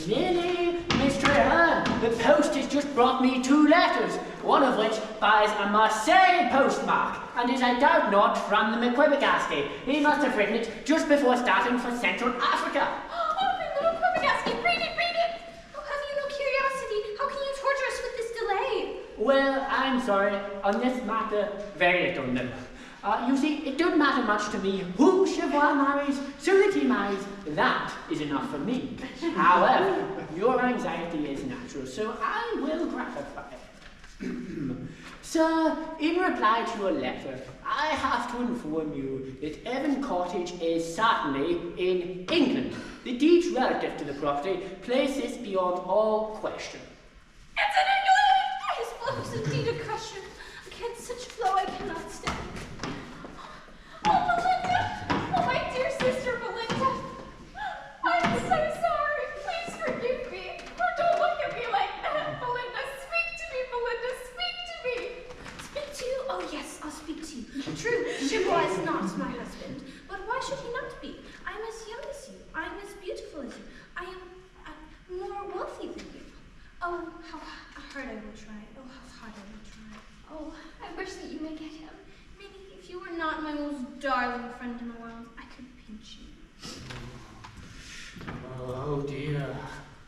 Lily, Miss Treherne, the post has just brought me 2 letters, one of which bears a Marseille postmark, and is, I doubt not, from the McQuibigasky. He must have written it just before starting for Central Africa. Oh, my little McQuibigasky, read it! Oh, have you no curiosity? How can you torture us with this delay? Well, I'm sorry, on this matter, very little no. You see, it don't matter much to me whom Chevrolet marries, so that he marries, that is enough for me. However, your anxiety is natural, so I will gratify it. Sir, in reply to your letter, I have to inform you that Evan Cottage is certainly in England. The deeds relative to the property place this beyond all question. It's in England! His flow is indeed a crusher. Against such flow I cannot stand. Oh, Belinda! Oh, my dear sister Belinda! I'm so sorry. Please forgive me. Oh, don't look at me like that. Belinda, speak to me. Belinda, speak to me. Speak to you? Oh, yes, I'll speak to you. True, Chevrolet is not my husband. But why should he not be? I'm as young as you. I'm as beautiful as you. I am more wealthy than you. Oh, how hard I will try. Oh, how hard I will try. Oh, I wish that you may get him. If you were not my most darling friend in the world, I could pinch you. Oh dear,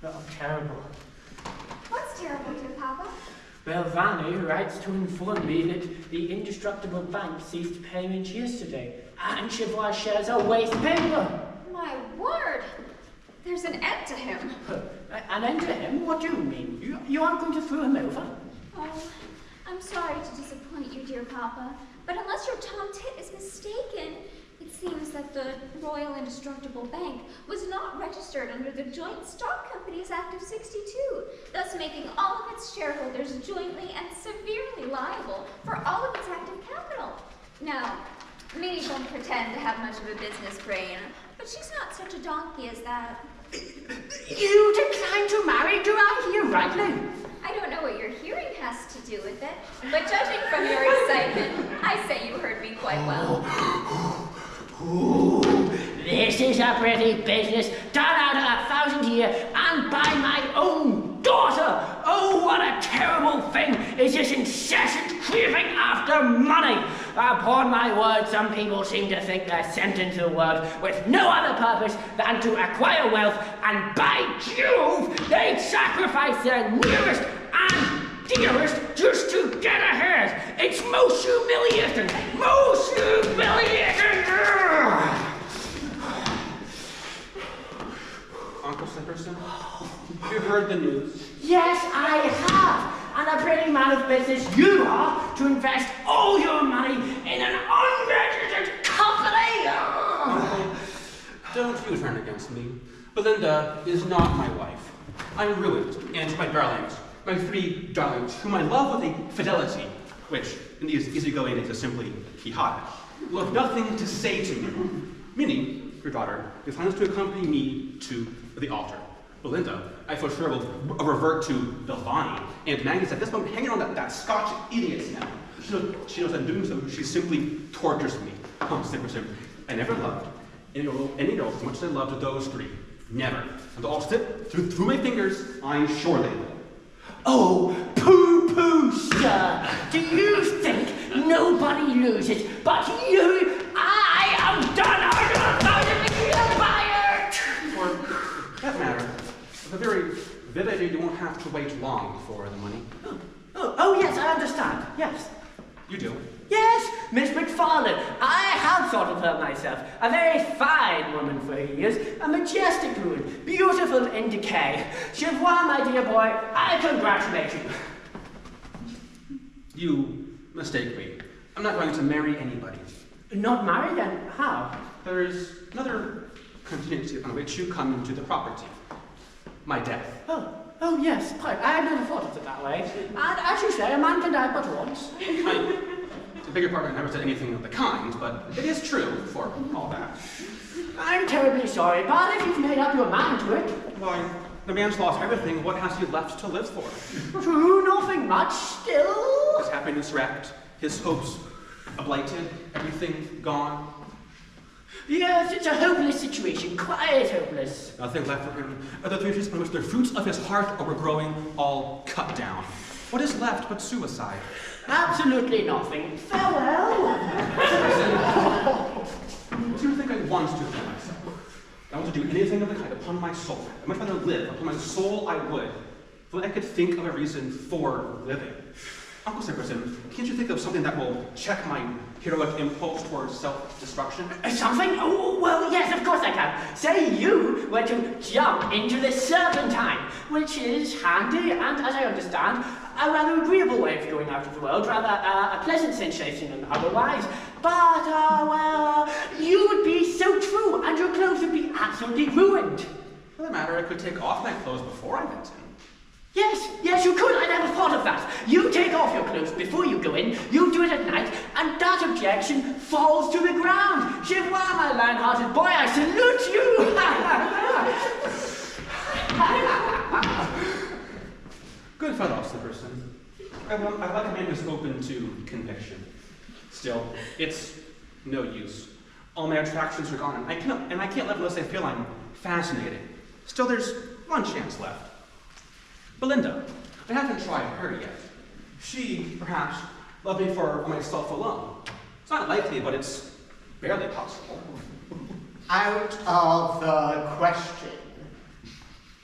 oh, terrible. What's terrible, dear Papa? Well, Vanny writes to inform me that the indestructible bank ceased payments yesterday, and Chevrolet shares are waste paper. My word! There's an end to him. An end to him? What do you mean? You aren't going to throw him over? Oh, I'm sorry to disappoint you, dear Papa, but unless your Tom Tit is mistaken, it seems that the Royal Indestructible Bank was not registered under the Joint Stock Companies Act of '62, thus making all of its shareholders jointly and severely liable for all of its active capital. Now, Minnie won't pretend to have much of a business brain, But she's not such a donkey as that. You decline to marry, do I hear rightly? I don't know what your hearing has to do with it, but judging from your excitement, I say you heard me quite well. Ooh, this is a pretty business, done out of 1,000 years, and by my own daughter. Oh, what a terrible thing is this incessant creeping after money. Upon my word, some people seem to think they're sent into the world with no other purpose than to acquire wealth, and by Jove, they'd sacrifice their nearest and dearest just to get ahead. It's most humiliating, most humiliating. Uncle Snickerson, you heard the news? Yes, I have. And a pretty man of business you are to invest all your money in an unregistered company. Uncle, don't you turn against me. Belinda is not my wife. I'm ruined, and my darlings, my 3 darlings, whom I love with a fidelity, which, in these easygoing days, is simply quixotic, will have nothing to say to me. Minnie, your daughter, declines to accompany me to the altar. Belinda, I feel sure, will revert to Belvani, and Maggie's at this moment hanging on that Scotch idiot's now. She knows that in doing so, she simply tortures me. Oh, Snickerson, I never loved any girl as much as I loved those 3. Never. And they'll all slip through my fingers, I'm sure they will. Oh, pooh-pooh, sir. Do you think nobody loses but you? I am done out of 1,000 years fired. For that matter, the very have to wait long for the money. Oh, yes, I understand. Yes. You do? Yes, Miss McFarlane. I have thought of her myself. A very fine woman for her years. A majestic ruin. Beautiful in decay. Au revoir, my dear boy. I congratulate you. You mistake me. I'm not going to marry anybody. Not married, then? How? There is another contingency upon which you come into the property. My death. Oh, yes, quite. I had never thought of it that way. And as you say, a man can die but once. I beg your pardon, I never said anything of the kind, but it is true for all that. I'm terribly sorry, but if you've made up your mind to it... Why, the man's lost everything. What has he left to live for? True, nothing much, still... His happiness wrecked, his hopes blighted, everything gone. Yes, it's a hopeless situation, quite hopeless. Nothing left for him. Other trees on which the fruits of his heart were growing, all cut down. What is left but suicide? Absolutely nothing. Farewell. Do you think I want to kill myself? I want to do anything of the kind upon my soul. I might rather live upon my soul. I would. If I could think of a reason for living. Uncle Simperson, can't you think of something that will check my heroic impulse towards self-destruction? Something? Oh, well, yes, of course I can. Say you were to jump into the Serpentine, which is handy and, as I understand, a rather agreeable way of going out of the world, rather a pleasant sensation than otherwise. But, well, you would be so true, and your clothes would be absolutely ruined. For that matter, I could take off my clothes before I went in. Yes, you could. I never thought of that. You take off your clothes before you go in, you do it at night, and that objection falls to the ground. Au revoir, my lion-hearted boy, I salute you. Good fellow, Simperson. I like a man who's open to conviction. Still, it's no use. All my attractions are gone, and I can't live unless I feel I'm fascinating. Still, there's one chance left. Belinda. I haven't tried her yet. She, perhaps, loved me for myself alone. It's not likely, but it's barely possible. Out of the question.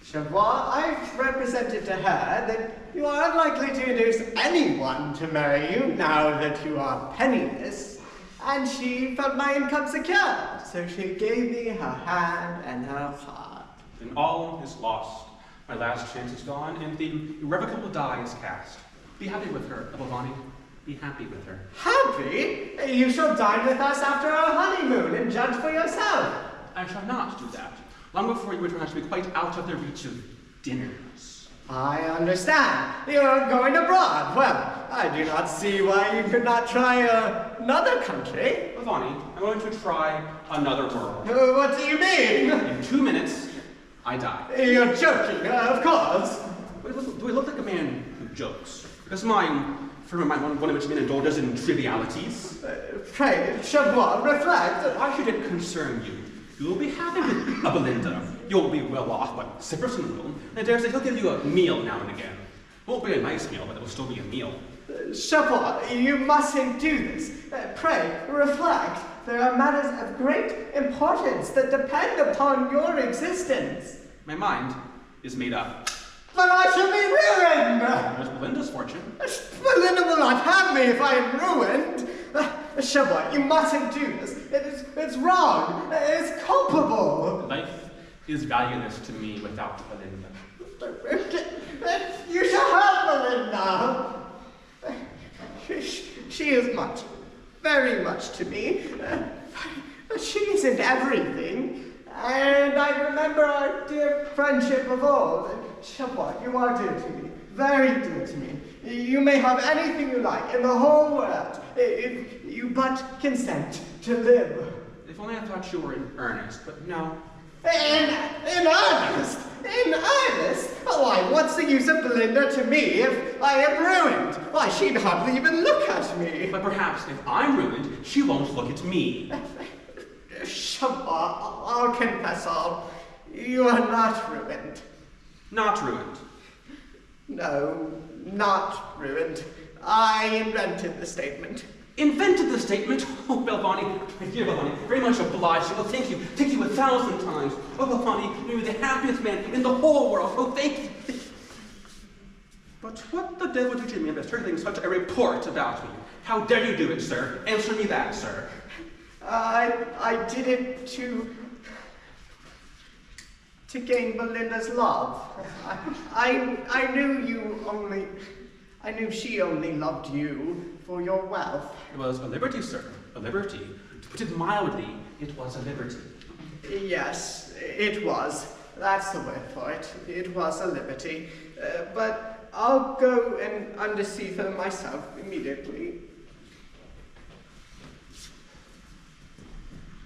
Chavois, I've represented to her that you are unlikely to induce anyone to marry you now that you are penniless, and she felt my income secure, so she gave me her hand and her heart. Then all is lost. My last chance is gone, and the irrevocable die is cast. Be happy with her, Abavani. Be happy with her. Happy? You shall dine with us after our honeymoon and judge for yourself. I shall not do that. Long before you return, I shall be quite out of the reach of dinners. I understand. You're going abroad. Well, I do not see why you could not try another country. Avani, I'm going to try another world. What do you mean? In 2 minutes, I die. You're joking, of course. Do I look like a man who jokes? Does my firm mind one in which men indulges in trivialities? Pray, Chavois, reflect. Why should it concern you? You'll be happy with Belinda. You'll be well off, but Simperson will. And I dare say he'll give you a meal now and again. It won't be a nice meal, but it will still be a meal. Chavois, you mustn't do this. Pray, reflect. There are matters of great importance that depend upon your existence. My mind is made up. But I shall be ruined! There's Belinda's fortune. Belinda will not have me if I am ruined. Chavois, you mustn't do this. It's wrong. It's culpable. Life is valueless to me without Belinda. You shall have Belinda. She is much, very much to me. She isn't everything. And I remember our dear friendship of old. Chavois, you are dear to me, very dear to me. You may have anything you like in the whole world, if you but consent to live. If only I thought you were in earnest, but no. In earnest? In earnest? Why, what's the use of Belinda to me if I am ruined? Why, she'd hardly even look at me. But perhaps if I'm ruined, she won't look at me. Chavois, I'll confess all. You are not ruined. Not ruined. No, not ruined. I invented the statement. Invented the statement? Oh, Belvani, my dear Belvani, very much obliged. Oh, thank you 1,000 times. Oh, Belvani, you're the happiest man in the whole world. Oh, thank you. But what the devil did you mean by starting such a report about me? How dare you do it, sir? Answer me that, sir. I did it to gain Belinda's love. I knew she only loved you for your wealth. It was a liberty, sir. A liberty. To put it mildly, it was a liberty. Yes, it was. That's the word for it. It was a liberty. But I'll go and undeceive her myself immediately.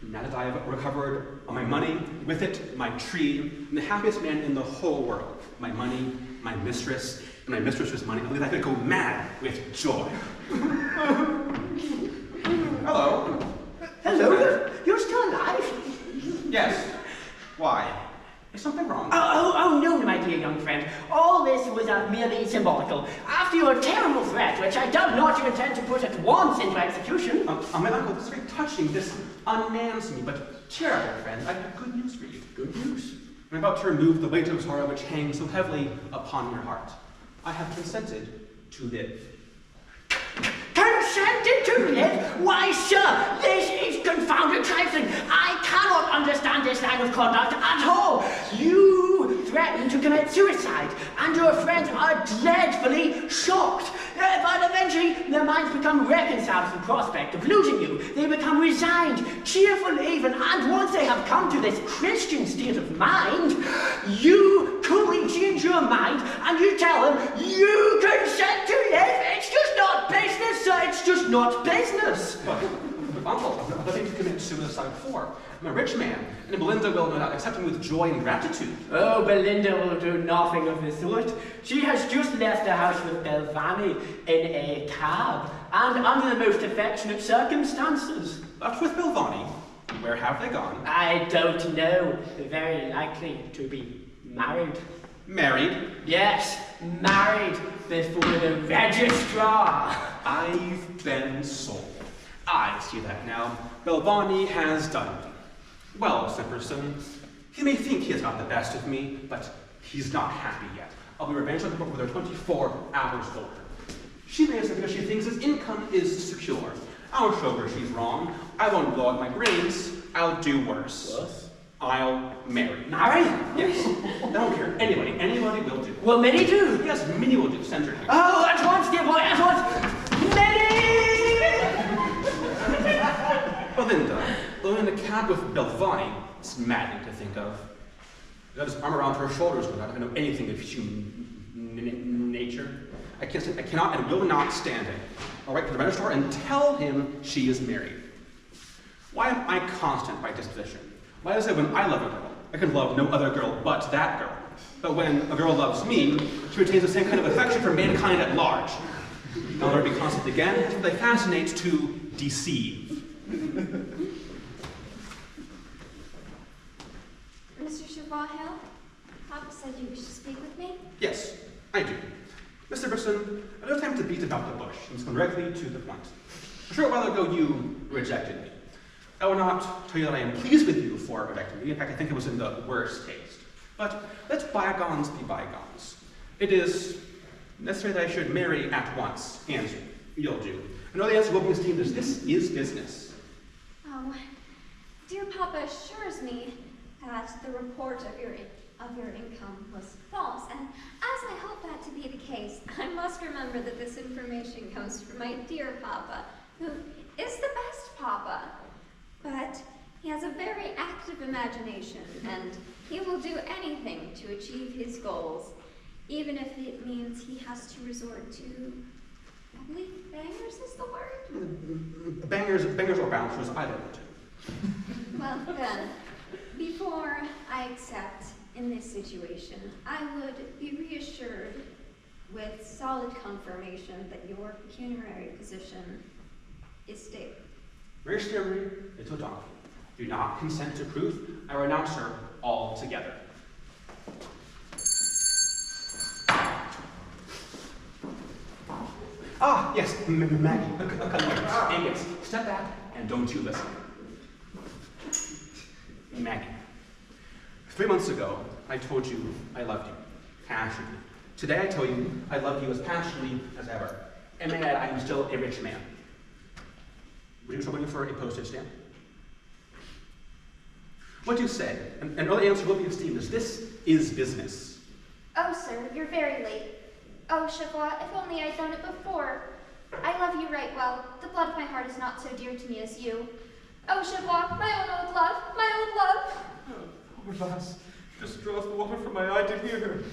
Now that I have recovered my money, with it, my tree, I'm the happiest man in the whole world. My money, my mistress, and my mistress's money. I believe I could go mad with joy. Hello. Hello? You're still alive? Yes. Why? Is something wrong? Oh, no, my dear young friend. All this was merely symbolical. After your terrible threat, which I doubt not you intend to put at once into execution. My uncle, this is very touching. This unmans me, but cheer up, my friend. I have good news for you. Good news? I'm about to remove the weight of sorrow which hangs so heavily upon your heart. I have consented to live. Consented to live? Why, sir, this is confounded trifling. I cannot understand this line of conduct at all. You threaten to commit suicide, and your friends are dreadfully shocked. But eventually, their minds become reconciled to the prospect of losing you. They become resigned, cheerful even, and once they have come to this Christian state of mind, you coolly change your mind, and you tell them, you consent to live. It's just not business, sir. It's just not business. But uncle, I've nothing to commit suicide for. I'm a rich man, and Belinda will no doubt accept me with joy and gratitude. Oh, Belinda will do nothing of the sort. She has just left the house with Belvani in a cab, and under the most affectionate circumstances. That's with Belvani. Where have they gone? I don't know. Very likely to be married. Married? Yes, married before the registrar. I've been sold. I see that now. Belvani has done me. Well, Simperson, he may think he has got the best of me, but he's not happy yet. I'll be revenged on him for their 24 hours older. She may have said because she thinks his income is secure. I'll show her she's wrong. I won't blow out my brains. I'll do worse. What? I'll marry. Marry? Yes. I don't care. Anybody will do. Will many do? Yes, many will do. Send her here. Oh, at once, dear boy, at once. Many! Belinda in a cab with Belvani, it's maddening to think of. He got his arm around her shoulders without I know anything of human nature. I cannot and will not stand it. I'll write to the registrar and tell him she is married. Why am I constant by disposition? Why is it when I love a girl, I can love no other girl but that girl? But when a girl loves me, she retains the same kind of affection for mankind at large. I'll never be constant again until they fascinate to deceive. Mr. Chevalier, Papa said you wish to speak with me. Yes, I do. Mr. Brisson, I don't have time to beat about the bush. Let's go directly to the point. A short while ago, you rejected me. I will not tell you that I am pleased with you for rejecting me. In fact, I think it was in the worst taste. But let bygones be bygones. It is necessary that I should marry at once, and you'll do. I know the answer will be esteemed as this is business. Oh, dear Papa assures me that the report of your income was false, and as I hope that to be the case, I must remember that this information comes from my dear Papa, who is the best Papa. But he has a very active imagination, and he will do anything to achieve his goals, even if it means he has to resort to, I believe bangers is the word? Bangers or bouncers, I don't know. Well then, before I accept in this situation, I would be reassured with solid confirmation that your pecuniary position is stable. Very sternly, little donkey. Do not consent to proof. I renounce her altogether. Ah, yes, Maggie. Angus, step back and don't you listen. Maggie, 3 months ago, I told you I loved you, passionately, Today I tell you I love you as passionately as ever. And may I add, I am still a rich man. Would you trouble me for a postage stamp? What do you say? An early answer will be esteemed, as this is business. Oh, sir, you're very late. Oh, Chavois, if only I'd known it before. I love you right well. The blood of my heart is not so dear to me as you. Oh, Chavois, my own old love, my old love. Oh, poor lass, just draws the water from my eye to hear her.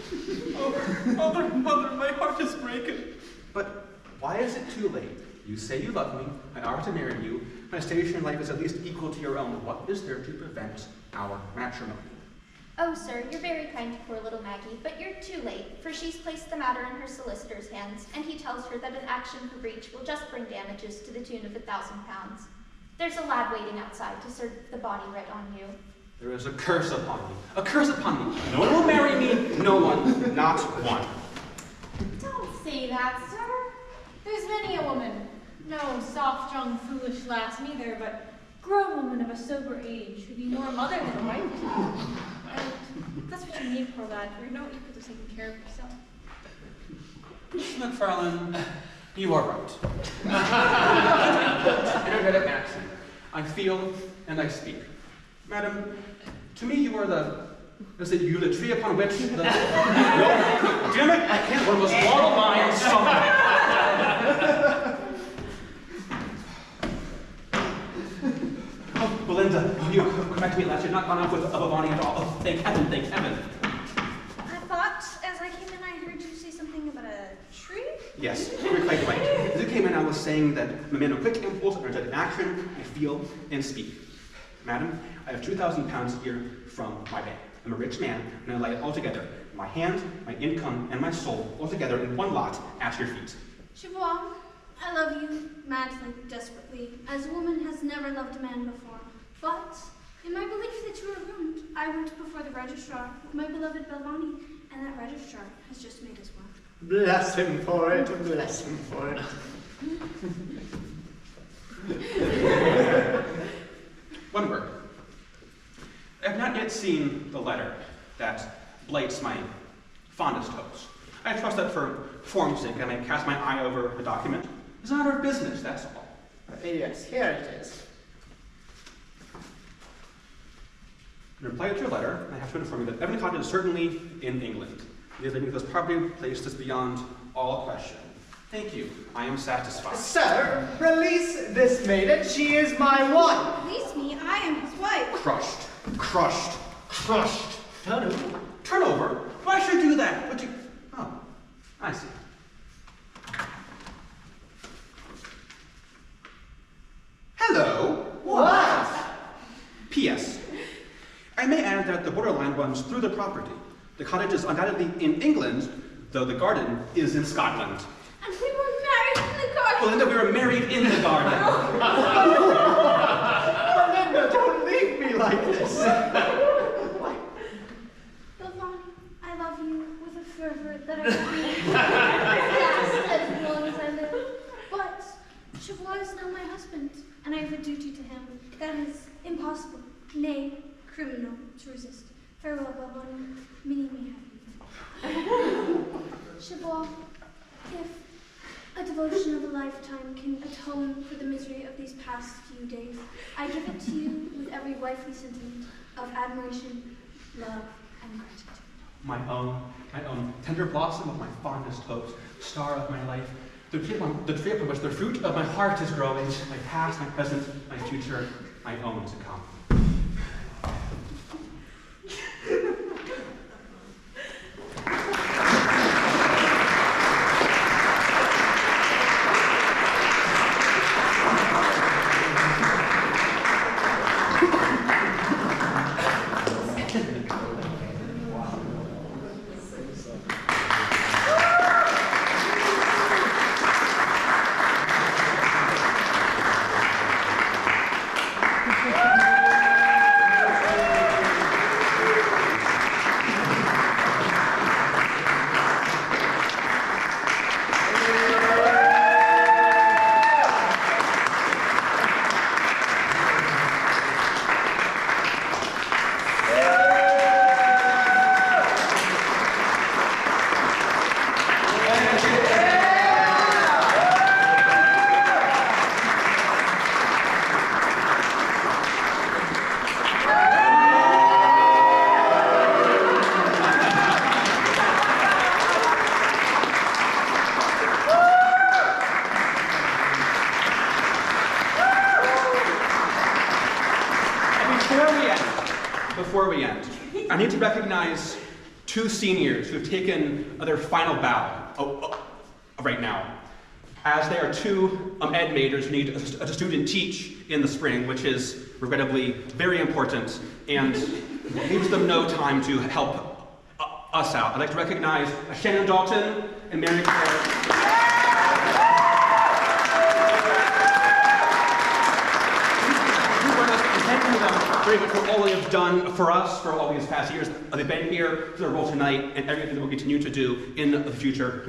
Oh, mother, my heart is breaking. But why is it too late? You say you love me, I are to marry you, my station in life is at least equal to your own. What is there to prevent our matrimony? Oh, sir, you're very kind to poor little Maggie, but you're too late, for she's placed the matter in her solicitor's hands, and he tells her that an action for breach will just bring damages to the tune of £1,000. There's a lad waiting outside to serve the body right on you. There is a curse upon me. A curse upon me. No one will marry me. No one. Not one. Don't say that, sir. There's many a woman, no soft-young, foolish lass neither, but grown woman of a sober age who'd be more a mother than a wife. And that's what you need, poor lad, for you're no equal to taking care of yourself. Mrs. McFarlane, you are right. Energetic accent. I feel and I speak. Madam, to me you are is it you the tree upon which the... No, damn it, I can't, one must moral mind somewhere. Oh, Belinda, you have come back to me at last. You've not gone off with Avani at all. Oh, thank heaven, thank heaven. I thought as I came in I heard you say something about a tree? Yes, you're quite right. As you came in, I was saying that I'm a man of quick impulse, energetic action, I feel and speak. Madam, I have £2,000 a year from my bank. I'm a rich man, and I lay it all together. My hand, my income, and my soul, all together in one lot at your feet. Chavois, I love you madly, desperately, as a woman has never loved a man before. But in my belief that you are ruined, I went before the registrar with my beloved Belvani, and that registrar has just made us one. Bless him for it, bless him for it. One word. I have not yet seen the letter that blights my fondest hopes. I trust that for form's sake I may cast my eye over the document. It's a matter of business, that's all. Yes, here it is. In reply to your letter, I have to inform you that Evan Cottage is certainly in England. He is living with this property placed is beyond all question. Thank you. I am satisfied. Sir, release this maiden. She is my wife. Release me, I am his wife. Crushed. Crushed. Crushed. Turn over. Turn over? Why should I do that? Would you... Oh, I see. Hello. What? P.S. I may add that the borderline runs through the property. The cottage is undoubtedly in England, though the garden is in Scotland. And we were married in the garden. Belinda, we were married in the garden. Belinda, don't leave me like this. Belvani, I love you with a fervor that I will last as long as I live. But Chavois is now my husband, and I have a duty to him that is impossible, nay, criminal, to resist. Farewell, Belvani. Many may have you. Chavois, if a devotion of a lifetime can atone for the misery of these past few days, I give it to you with every wifely sentiment of admiration, love, and gratitude. My own tender blossom of my fondest hopes, star of my life, the tree upon which the fruit of my heart is growing, my past, my present, my future, my own to come. Before we end, I need to recognize two seniors who have taken their final bow right now, as they are two ed majors who need a student teach in the spring, which is regrettably very important and leaves them no time to help us out. I'd like to recognize Shannon Dalton and Mary Claire. Very much for all they have done for us for all these past years. They've been here for their role tonight and everything that we'll continue to do in the future.